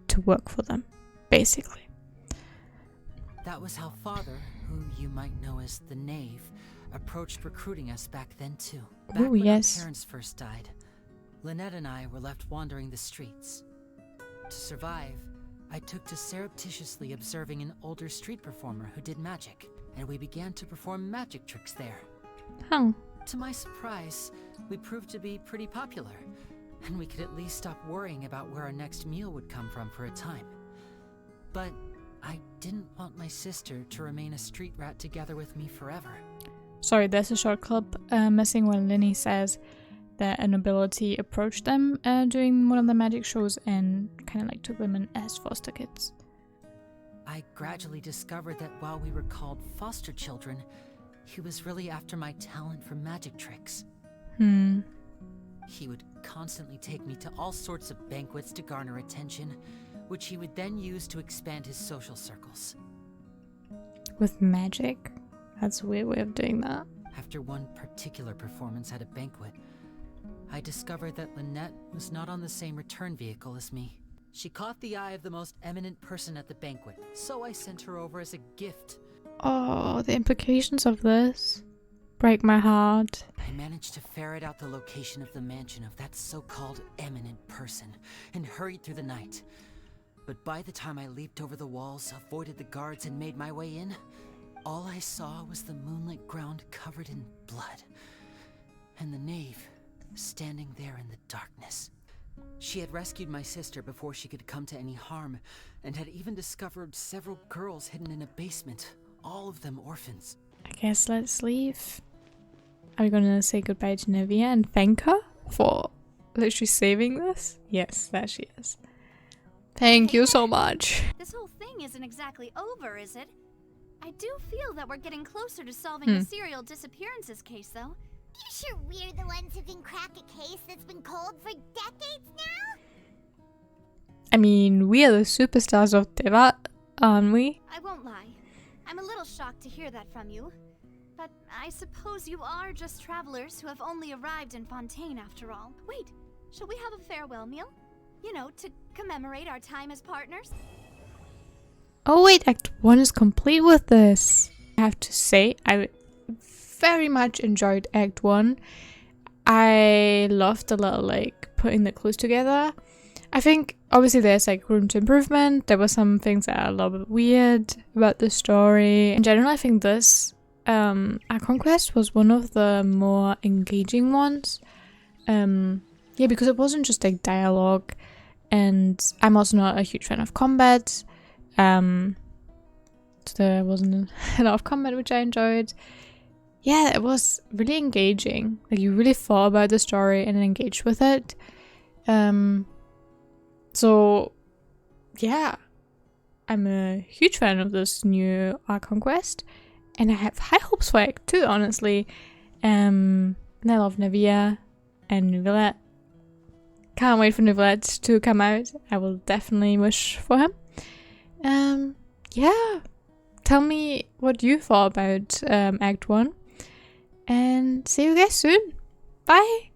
[SPEAKER 1] to work for them, basically.
[SPEAKER 5] That was how Father, who you might know as the Knave, approached recruiting us back then too. Back when our parents first died, Lynette and I were left wandering the streets. To survive, I took to surreptitiously observing an older street performer who did magic, and we began to perform magic tricks there.
[SPEAKER 1] Oh.
[SPEAKER 5] To my surprise, we proved to be pretty popular, and we could at least stop worrying about where our next meal would come from for a time. But I didn't want my sister to remain a street rat together with me forever.
[SPEAKER 1] Sorry, there's a short clip missing when Linny says that a nobility approached them during one of the magic shows and kind of like took them in as foster kids.
[SPEAKER 5] I gradually discovered that while we were called foster children, he was really after my talent for magic tricks. He would constantly take me to all sorts of banquets to garner attention, which he would then use to expand his social circles.
[SPEAKER 1] With magic? That's a weird way of doing that.
[SPEAKER 5] After one particular performance at a banquet, I discovered that Lynette was not on the same return vehicle as me. She caught the eye of the most eminent person at the banquet, so I sent her over as a gift.
[SPEAKER 1] Oh, the implications of this break my heart.
[SPEAKER 5] I managed to ferret out the location of the mansion of that so-called eminent person and hurried through the night. But by the time I leaped over the walls, avoided the guards, and made my way in, all I saw was the moonlit ground covered in blood, and the Knave standing there in the darkness. She had rescued my sister before she could come to any harm, and had even discovered several girls hidden in a basement, all of them orphans.
[SPEAKER 1] I guess let's leave. Are we gonna say goodbye to Nevia and thank her for literally saving this? Yes, there she is. Thank you so much.
[SPEAKER 4] This whole thing isn't exactly over, is it? I do feel that we're getting closer to solving the serial disappearances case, though.
[SPEAKER 2] You sure we're the ones who can crack a case that's been cold for decades now?
[SPEAKER 1] I mean, we are the superstars of Teyvat, aren't we?
[SPEAKER 4] I won't lie. I'm a little shocked to hear that from you. But I suppose you are just travelers who have only arrived in Fontaine after all. Wait, shall we have a farewell meal? You know, to commemorate our time as partners?
[SPEAKER 1] Oh wait, Act 1 is complete with this. I have to say, I very much enjoyed Act 1. I loved the little, like, putting the clues together. I think, obviously, there's, like, room to improvement. There were some things that are a little bit weird about the story. In general, I think this Archon quest was one of the more engaging ones. Yeah, because it wasn't just, like, dialogue. And I'm also not a huge fan of combat. So there wasn't a lot of combat, which I enjoyed. Yeah, it was really engaging. Like, you really thought about the story and engaged with it. So yeah, I'm a huge fan of this new Archon quest, and I have high hopes for Act 2, honestly. And I love Nevia and Neuvillette. Can't wait for Neuvillette to come out. I will definitely wish for him. Yeah, tell me what you thought about Act 1, and see you guys soon. Bye!